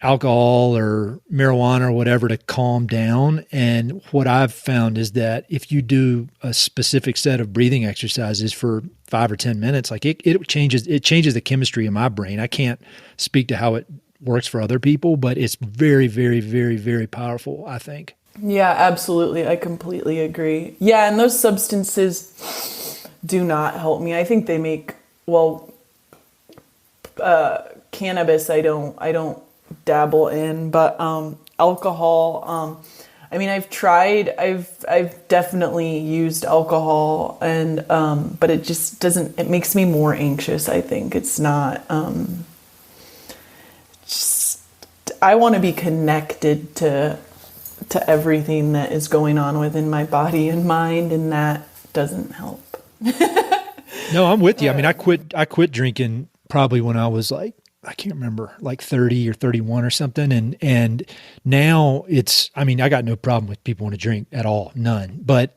S1: alcohol or marijuana or whatever to calm down. And what I've found is that if you do a specific set of breathing exercises for 5 or 10 minutes, like it changes the chemistry in my brain. I can't speak to how it works for other people, but it's very, very, very, very powerful, I think.
S2: Yeah, absolutely. I completely agree. Yeah. And those substances do not help me. I think they make, cannabis, I don't dabble in, but alcohol, I've definitely used alcohol, and but it just doesn't, it makes me more anxious. I think it's not I want to be connected to everything that is going on within my body and mind, and that doesn't help.
S1: No, I'm with you. I mean, I quit drinking probably when I was like, I can't remember, like 30 or 31 or something. And now it's, I mean, I got no problem with people want to drink at all. None. But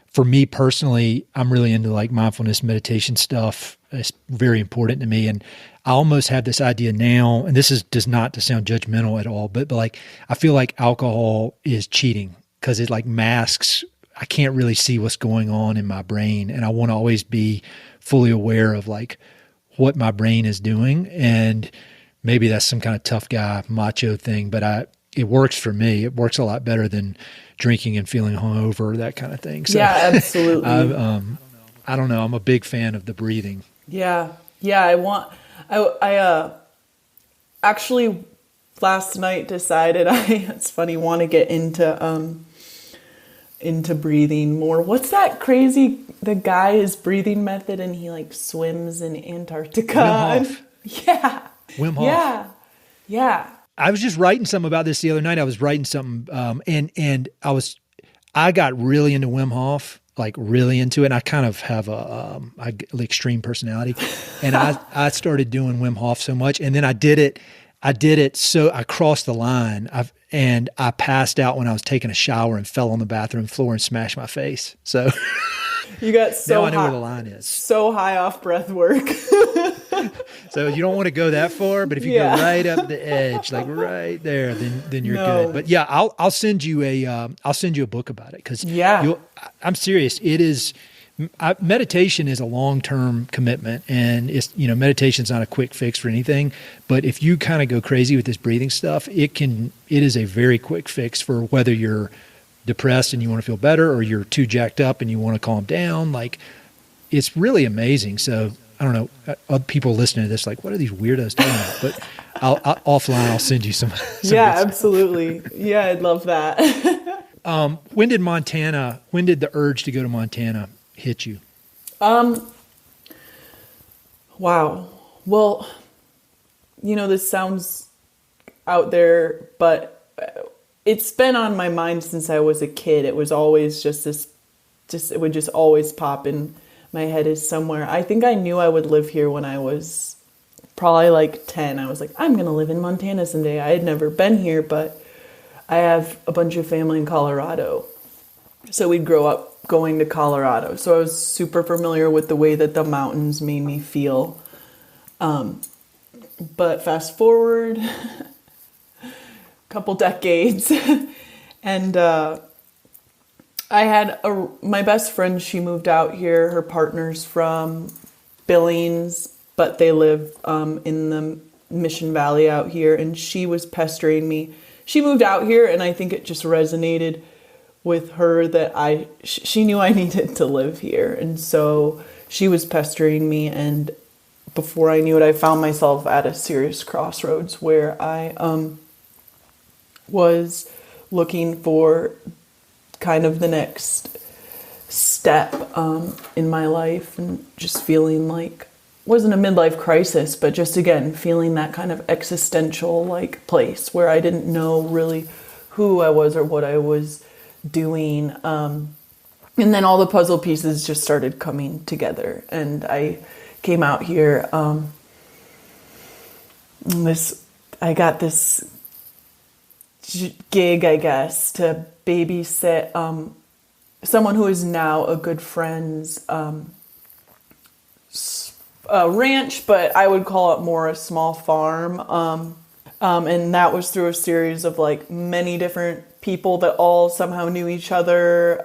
S1: for me personally, I'm really into like mindfulness meditation stuff. It's very important to me. And I almost have this idea now, and this does not to sound judgmental at all, but like, I feel like alcohol is cheating because it like masks, I can't really see what's going on in my brain. And I want to always be fully aware of like what my brain is doing. And maybe that's some kind of tough guy macho thing, but it works for me. It works a lot better than drinking and feeling hungover, that kind of thing. So,
S2: yeah, absolutely.
S1: I don't know. I'm a big fan of the breathing.
S2: Yeah. I actually last night decided it's funny, want to get into breathing more. What's that crazy, the guy's breathing method and he like swims in Antarctica?
S1: Wim Hof.
S2: Yeah.
S1: Wim Hof.
S2: Yeah. Yeah.
S1: I was just writing something about this the other night. I was writing something, and I got really into Wim Hof, like really into it. And I kind of have a extreme personality, and I started doing Wim Hof so much, and then I did it. So I crossed the line. And I passed out when I was taking a shower and fell on the bathroom floor and smashed my face. So
S2: you got so
S1: now I know where the line is.
S2: So high off breath work.
S1: So you don't want to go that far, but if you go right up the edge, like right there, then you're good. But yeah, I'll send you a book about it because I'm serious. It is. Meditation is a long-term commitment, and it's, meditation is not a quick fix for anything, but if you kind of go crazy with this breathing stuff, it is a very quick fix for whether you're depressed and you want to feel better, or you're too jacked up and you want to calm down. Like, it's really amazing. So I don't know, other people listening to this, like, what are these weirdos talking about? But offline, I'll send you some
S2: yeah, absolutely. Yeah. I'd love that.
S1: When did the urge to go to Montana hit you?
S2: Wow. Well, this sounds out there, but it's been on my mind since I was a kid. It was always it would just always pop in my head as somewhere. I think I knew I would live here when I was probably like 10. I was like, I'm going to live in Montana someday. I had never been here, but I have a bunch of family in Colorado. So we'd grow up going to Colorado. So I was super familiar with the way that the mountains made me feel. But fast forward a couple decades and I had my best friend, she moved out here. Her partner's from Billings, but they live in the Mission Valley out here, and she was pestering me. She moved out here, and I think it just resonated with her that she knew I needed to live here. And so she was pestering me, and before I knew it, I found myself at a serious crossroads where I was looking for kind of the next step in my life, and just feeling like, wasn't a midlife crisis, but just again feeling that kind of existential like place where I didn't know really who I was or what I was doing, and then all the puzzle pieces just started coming together, and I came out here. I got this gig, I guess, to babysit someone who is now a good friend's ranch, but I would call it more a small farm. And that was through a series of like many different people that all somehow knew each other.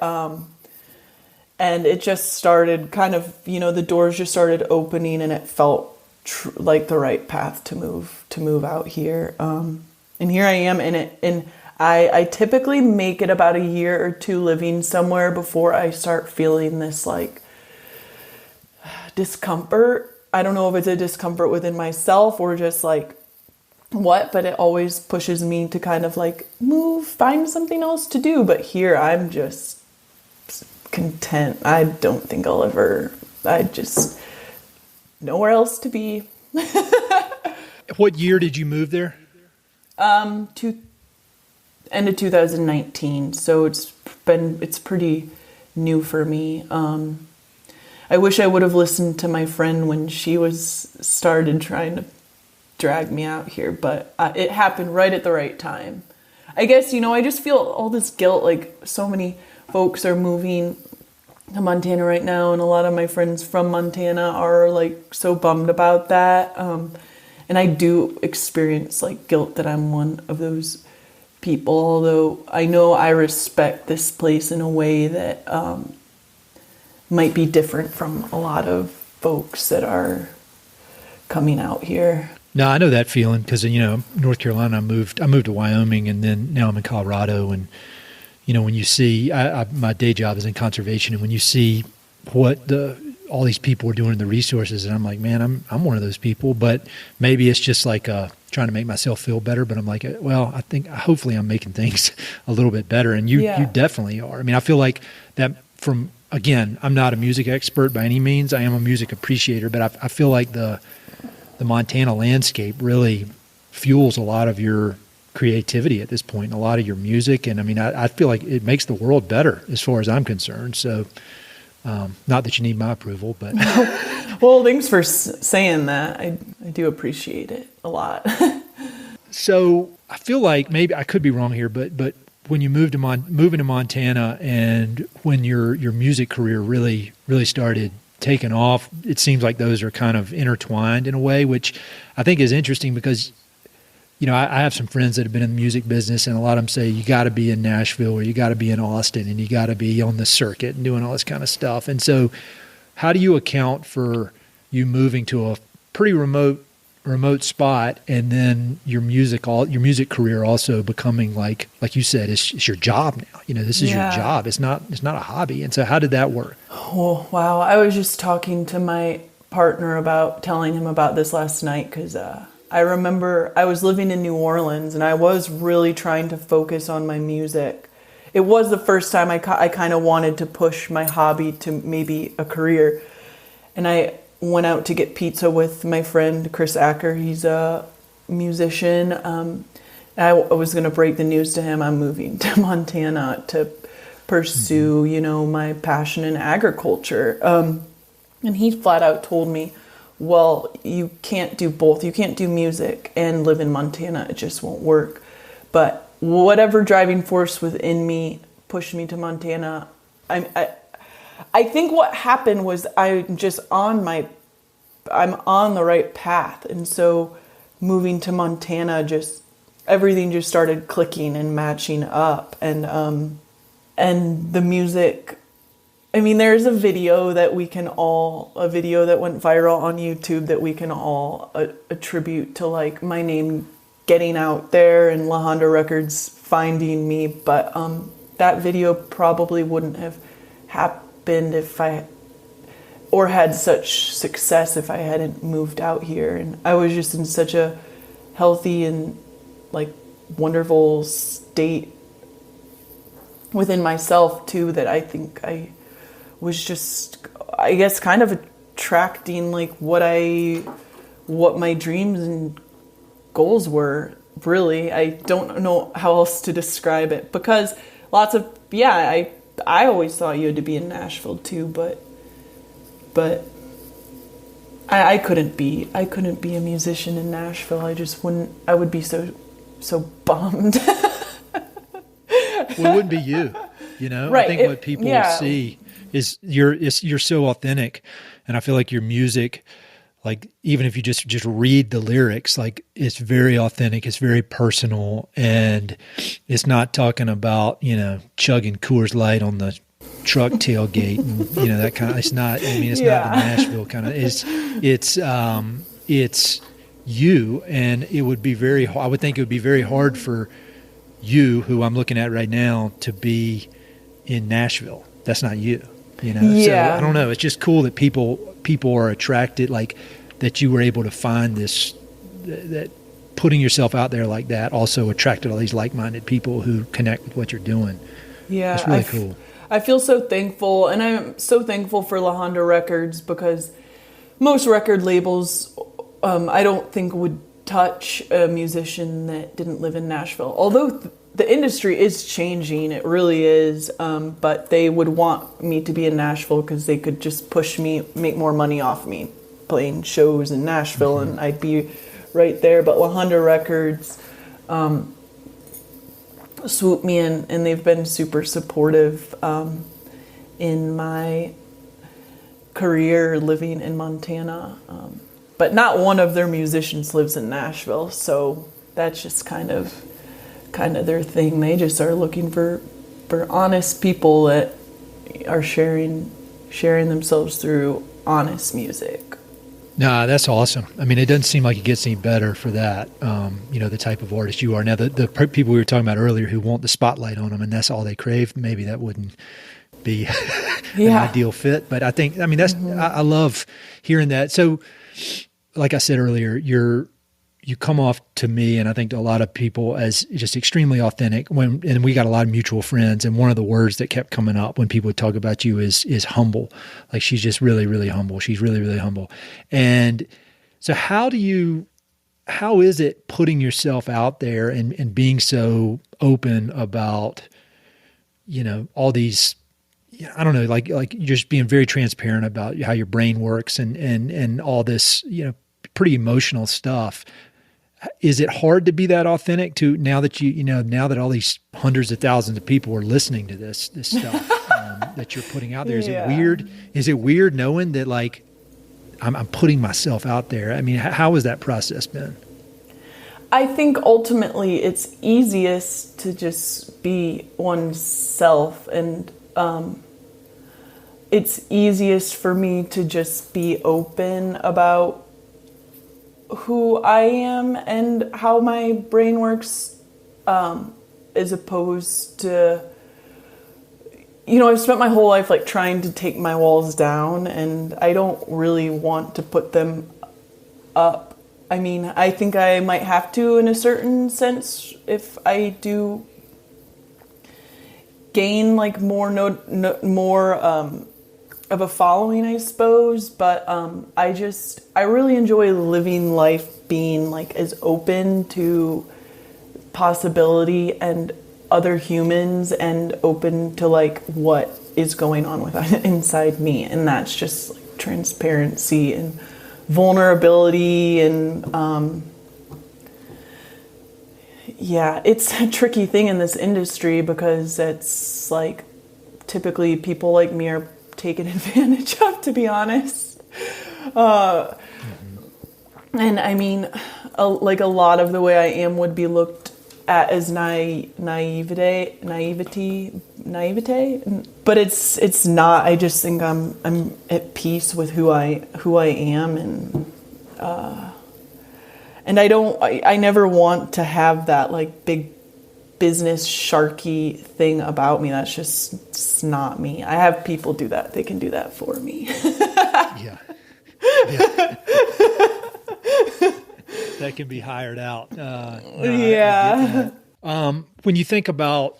S2: And it just started kind of, the doors just started opening, and it felt like the right path to move out here. And here I am in it. And I typically make it about a year or two living somewhere before I start feeling this like discomfort. I don't know if it's a discomfort within myself or just like what, but it always pushes me to kind of like move, find something else to do. But here I'm just content. I don't think I just nowhere else to be.
S1: What year did you move there?
S2: End of 2019. So it's pretty new for me. I wish I would have listened to my friend when she started trying to drag me out here, but it happened right at the right time. I guess, I just feel all this guilt, like so many folks are moving to Montana right now, and a lot of my friends from Montana are like so bummed about that. And I do experience like guilt that I'm one of those people, although I know I respect this place in a way that might be different from a lot of folks that are coming out here.
S1: No, I know that feeling because, North Carolina, I moved to Wyoming, and then now I'm in Colorado. And, when you see, my day job is in conservation, and when you see what all these people are doing in the resources, and I'm like, man, I'm one of those people, but maybe it's just like trying to make myself feel better. But I'm like, well, I think hopefully I'm making things a little bit better. And you definitely are. I mean, I feel like that again, I'm not a music expert by any means. I am a music appreciator, but I feel like the Montana landscape really fuels a lot of your creativity at this point, and a lot of your music. And I mean, I feel like it makes the world better as far as I'm concerned. So, not that you need my approval, but.
S2: Well, thanks for saying that. I do appreciate it a lot.
S1: So I feel like maybe I could be wrong here, but when you moving to Montana, and when your music career really started taking off, it seems like those are kind of intertwined in a way, which I think is interesting because, I have some friends that have been in the music business, and a lot of them say you got to be in Nashville or you got to be in Austin and you got to be on the circuit and doing all this kind of stuff. And so how do you account for you moving to a pretty remote spot, and then your music career also becoming like you said, it's your job now. This is your job. It's not a hobby. And so how did that work?
S2: Oh, wow. I was just talking to my partner telling him about this last night, because I remember I was living in New Orleans, and I was really trying to focus on my music. It was the first time I kind of wanted to push my hobby to maybe a career. And I went out to get pizza with my friend Chris Acker. He's a musician. I was going to break the news to him. I'm moving to Montana to pursue, my passion in agriculture. And he flat out told me, well, you can't do both. You can't do music and live in Montana. It just won't work. But whatever driving force within me pushed me to Montana. I think what happened was I'm on the right path. And so moving to Montana, everything just started clicking and matching up. And the music, there's a video that went viral on YouTube that we can all attribute to like my name getting out there and La Honda Records finding me. But that video probably wouldn't have happened or had such success if I hadn't moved out here. And I was just in such a healthy and like wonderful state within myself too, that I think I was just, I guess, kind of attracting like what my dreams and goals were. Really, I don't know how else to describe it, because I always thought you had to be in Nashville too, but I couldn't be a musician in Nashville. I would be so bummed.
S1: Well, it wouldn't be you,
S2: Right.
S1: I think what people see is you're so authentic, and I feel like your music, like even if you just read the lyrics, like it's very authentic, it's very personal, and it's not talking about chugging Coors Light on the truck tailgate and that kind of. It's not. It's not the Nashville kind of. It's you, and it would be I would think it would be very hard for you, who I'm looking at right now, to be in Nashville. That's not you. So I don't know. It's just cool that people are attracted, like that you were able to find this, that putting yourself out there like that also attracted all these like-minded people who connect with what you're doing.
S2: Yeah.
S1: It's really cool.
S2: I feel so thankful, and I'm so thankful for La Honda Records, because most record labels, I don't think would touch a musician that didn't live in Nashville. Although the industry is changing. It really is. But they would want me to be in Nashville because they could just push me, make more money off me playing shows in Nashville, and I'd be right there. But La Honda Records swooped me in, and they've been super supportive in my career living in Montana. But not one of their musicians lives in Nashville, so that's just kind of their thing. They just are looking for honest people that are sharing themselves through honest music.
S1: Nah, that's awesome. I mean, it doesn't seem like it gets any better for that, the type of artist you are. Now, the people we were talking about earlier who want the spotlight on them and that's all they crave, maybe that wouldn't be an ideal fit. But I think, that's, I love hearing that. So like I said earlier, you come off to me, and I think to a lot of people, as just extremely authentic. And we got a lot of mutual friends, and one of the words that kept coming up when people would talk about you is humble. Like, she's just really, really humble. She's really, really humble. And so how is it putting yourself out there and being so open about, all these, I don't know, like you're just being very transparent about how your brain works and all this, pretty emotional stuff. Is it hard to be that authentic to now that all these hundreds of thousands of people are listening to this stuff that you're putting out there? Is it weird? Is it weird knowing that, like, I'm putting myself out there? I mean, how has that process been?
S2: I think ultimately it's easiest to just be oneself, and it's easiest for me to just be open about who I am and how my brain works, as opposed to, I've spent my whole life like trying to take my walls down, and I don't really want to put them up. I mean, I think I might have to in a certain sense if I do gain like more of a following, I suppose, but I really enjoy living life being like as open to possibility and other humans and open to like what is going on with inside me, and that's just like transparency and vulnerability and it's a tricky thing in this industry because it's like typically people like me are taken advantage of, to be honest. And I mean, like a lot of the way I am would be looked at as naivete, but it's not. I just think I'm at peace with who I am, and I never want to have that like big business sharky thing about me. That's just, it's not me. I have people do that. They can do that for me.
S1: Yeah. That can be hired out. When you think about,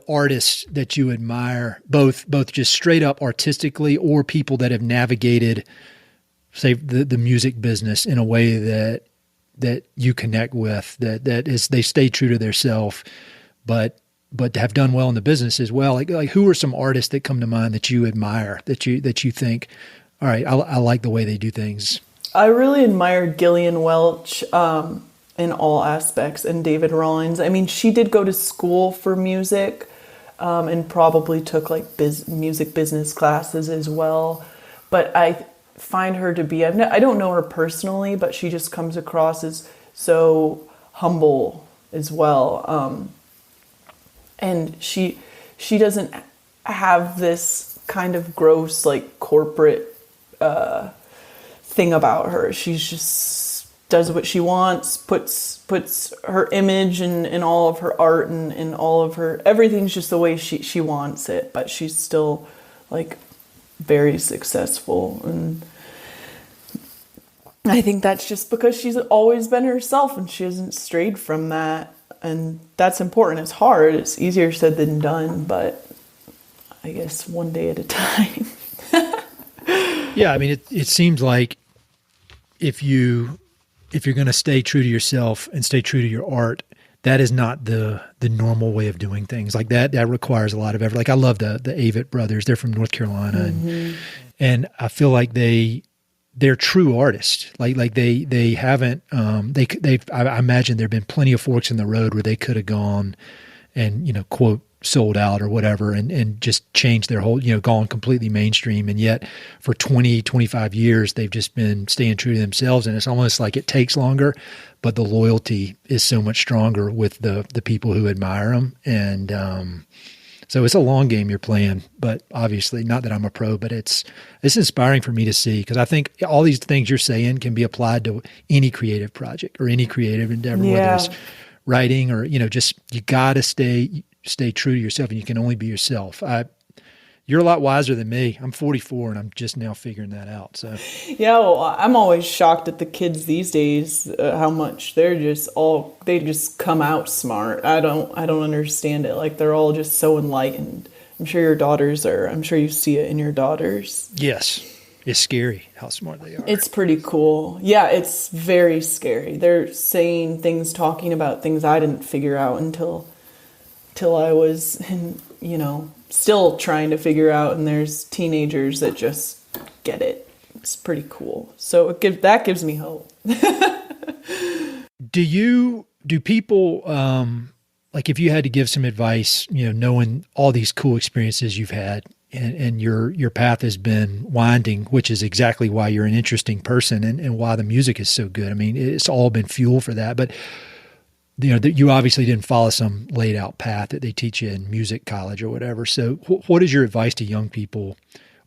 S1: artists that you admire, both just straight up artistically or people that have navigated, say, the music business in a way that you connect with, that is, they stay true to their self, but have done well in the business as well. Like who are some artists that come to mind that you admire, that you think, all right, I like the way they do things?
S2: I really admire Gillian Welch in all aspects, and David Rawlings. I mean, she did go to school for music and probably took like music business classes as well. But I find her to be, I don't know her personally, but she just comes across as so humble as well. And she doesn't have this kind of gross like corporate thing about her. She's just does what she wants, puts her image in all of her art and all of her, everything's just the way she wants it, but she's still like very successful. And I think that's just because she's always been herself and she hasn't strayed from that. And that's important. It's hard. It's easier said than done, but I guess one day at a time.
S1: Yeah. I mean, it seems like if you're going to stay true to yourself and stay true to your art, that is not the normal way of doing things. Like that requires a lot of effort. Like I love the Avett brothers. They're from North Carolina, and I feel like they're true artists. Like they haven't I imagine there've been plenty of forks in the road where they could have gone and quote sold out or whatever and just changed their whole, gone completely mainstream. And yet for 20, 25 years, they've just been staying true to themselves. And it's almost like it takes longer, but the loyalty is so much stronger with the people who admire them. And so it's a long game you're playing, but obviously not that I'm a pro, but it's inspiring for me to see, because I think all these things you're saying can be applied to any creative project or any creative endeavor, whether it's writing or, just you got to stay true to yourself, and you can only be yourself. You're a lot wiser than me. I'm 44 and I'm just now figuring that out. So
S2: yeah, well, I'm always shocked at the kids these days, how much they just come out smart. I don't understand it. Like they're all just so enlightened. I'm sure your daughters are. I'm sure you see it in your daughters.
S1: Yes. It's scary how smart they are.
S2: It's pretty cool. Yeah, it's very scary. They're saying things, talking about things I didn't figure out until I was still trying to figure out, and there's teenagers that just get it. It's pretty cool. So that gives me hope.
S1: Do people, like if you had to give some advice, knowing all these cool experiences you've had and your path has been winding, which is exactly why you're an interesting person and why the music is so good. I mean, it's all been fuel for that, but you obviously didn't follow some laid out path that they teach you in music college or whatever. So what is your advice to young people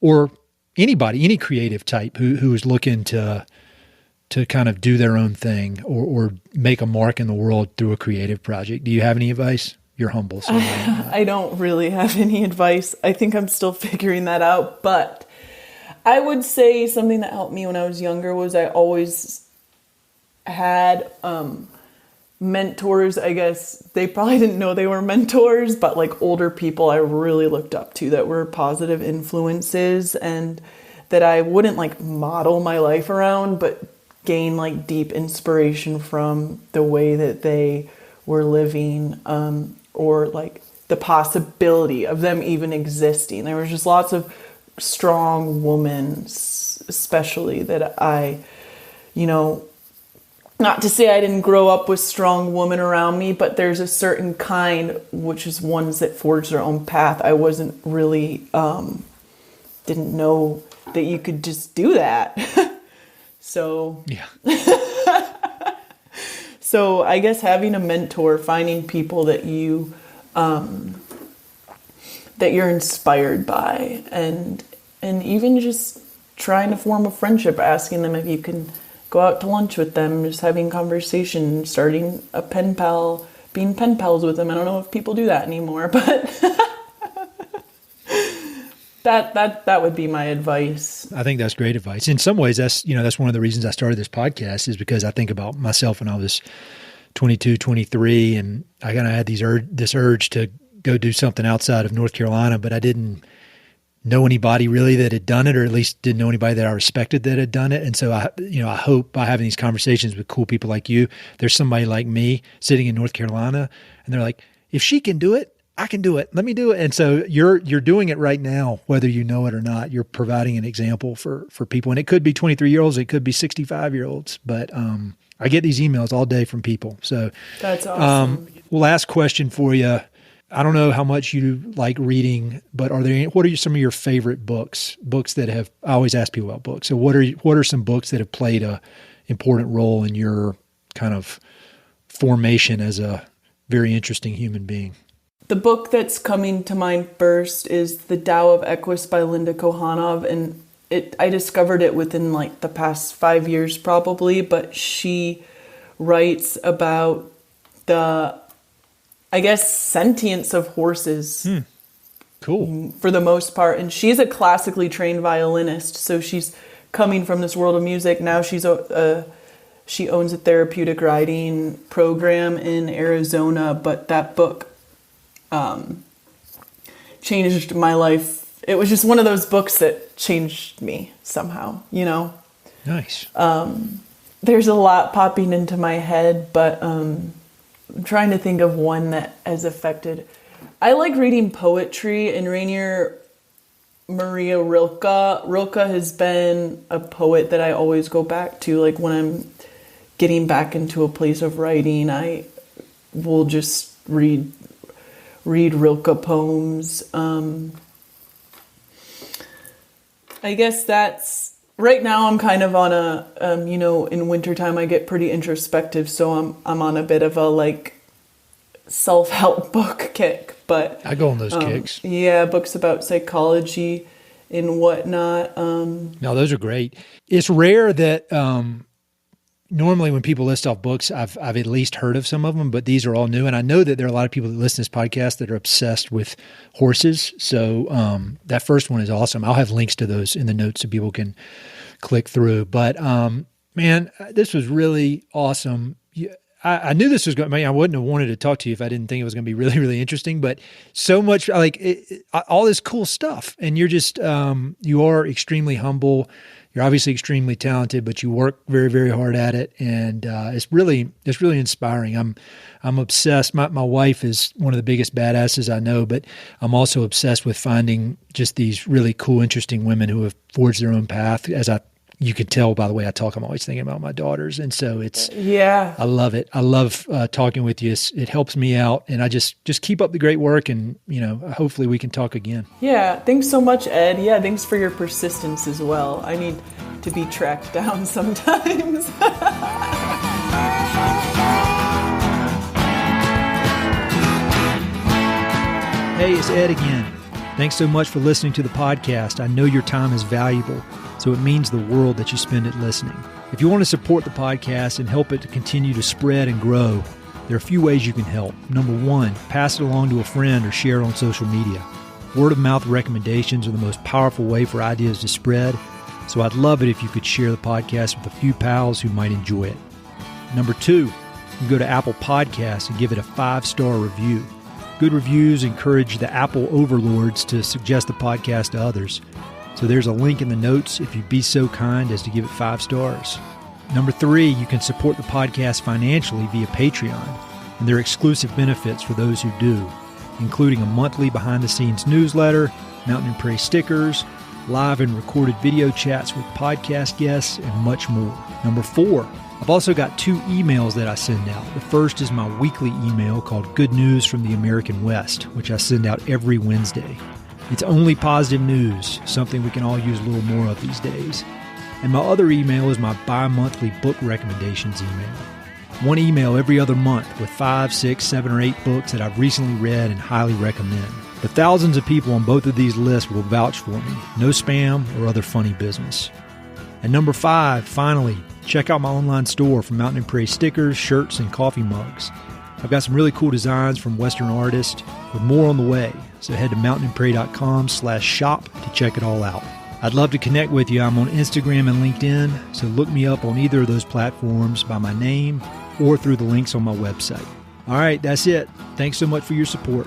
S1: or anybody, any creative type who is looking to kind of do their own thing or make a mark in the world through a creative project? Do you have any advice? You're humble. So
S2: I don't really have any advice. I think I'm still figuring that out, but I would say something that helped me when I was younger was I always had, mentors. I guess they probably didn't know they were mentors, but like older people I really looked up to that were positive influences and that I wouldn't like model my life around, but gain like deep inspiration from the way that they were living, or like the possibility of them even existing. There was just lots of strong women, especially that I, not to say I didn't grow up with strong women around me, but there's a certain kind, which is ones that forge their own path. I wasn't really, didn't know that you could just do that. So,
S1: yeah.
S2: So I guess having a mentor, finding people that you, that you're inspired by, and even just trying to form a friendship, asking them if you can go out to lunch with them, just having conversation, starting a pen pal, being pen pals with them. I don't know if people do that anymore, but that would be my advice.
S1: I think that's great advice. In some ways, that's one of the reasons I started this podcast, is because I think about myself when I was 22, 23, and I kind of had this urge to go do something outside of North Carolina, but I didn't know anybody really that had done it, or at least didn't know anybody that I respected that had done it. And so I hope by having these conversations with cool people like you, there's somebody like me sitting in North Carolina and they're like, if she can do it, I can do it. Let me do it. And so you're doing it right now, whether you know it or not. You're providing an example for people. And it could be 23-year-olds, it could be 65-year-olds, but I get these emails all day from people. So
S2: that's awesome.
S1: Last question for you. I don't know how much you like reading, but what are some of your favorite books that have, I always ask people about books. So what are some books that have played a important role in your kind of formation as a very interesting human being?
S2: The book that's coming to mind first is The Tao of Equus by Linda Kohanov, and I discovered it within like the past 5 years probably, but she writes about the, I guess, sentience of horses.
S1: Cool.
S2: For the most part. And she's a classically trained violinist, so she's coming from this world of music. Now she owns a therapeutic riding program in Arizona, but that book changed my life. It was just one of those books that changed me somehow,
S1: Nice.
S2: There's a lot popping into my head, but I'm trying to think of one that has affected. I like reading poetry, and Rainier Maria Rilke. Rilke has been a poet that I always go back to. Like when I'm getting back into a place of writing, I will just read Rilke poems. I guess that's right now. I'm kind of on a in wintertime I get pretty introspective, so I'm on a bit of a like self-help book kick. But
S1: I go on those kicks.
S2: Yeah, books about psychology and whatnot.
S1: No, those are great. It's rare that normally when people list off books, I've at least heard of some of them, but these are all new. And I know that there are a lot of people that listen to this podcast that are obsessed with horses. So that first one is awesome. I'll have links to those in the notes so people can click through. But man, this was really awesome. I knew this was going. I wouldn't have wanted to talk to you if I didn't think it was going to be really, really interesting. But so much like all this cool stuff, and you're just you are extremely humble. You're obviously extremely talented, but you work very, very hard at it, and it's really inspiring. I'm obsessed. My wife is one of the biggest badasses I know, but I'm also obsessed with finding just these really cool, interesting women who have forged their own path. You can tell by the way I talk, I'm always thinking about my daughters. And so I love it. I love talking with you. It helps me out, and I just keep up the great work, and, hopefully we can talk again.
S2: Yeah. Thanks so much, Ed. Yeah. Thanks for your persistence as well. I need to be tracked down sometimes.
S1: Hey, it's Ed again. Thanks so much for listening to the podcast. I know your time is valuable, so it means the world that you spend it listening. If you want to support the podcast and help it to continue to spread and grow, there are a few ways you can help. Number one, pass it along to a friend or share it on social media. Word of mouth recommendations are the most powerful way for ideas to spread, so I'd love it if you could share the podcast with a few pals who might enjoy it. Number two, you go to Apple Podcasts and give it a 5-star review. Good reviews encourage the Apple overlords to suggest the podcast to others. So there's a link in the notes if you'd be so kind as to give it 5 stars. Number 3, you can support the podcast financially via Patreon, and there are exclusive benefits for those who do, including a monthly behind-the-scenes newsletter, Mountain and Prairie stickers, live and recorded video chats with podcast guests, and much more. Number 4, I've also got 2 emails that I send out. The first is my weekly email called Good News from the American West, which I send out every Wednesday. It's only positive news, something we can all use a little more of these days. And my other email is my bi-monthly book recommendations email. One email every other month with 5, 6, 7, or 8 books that I've recently read and highly recommend. The thousands of people on both of these lists will vouch for me. No spam or other funny business. And number 5, finally, check out my online store for Mountain and Prairie stickers, shirts, and coffee mugs. I've got some really cool designs from Western artists with more on the way. So head to mountainandprairie.com/shop to check it all out. I'd love to connect with you. I'm on Instagram and LinkedIn, so look me up on either of those platforms by my name or through the links on my website. All right, that's it. Thanks so much for your support.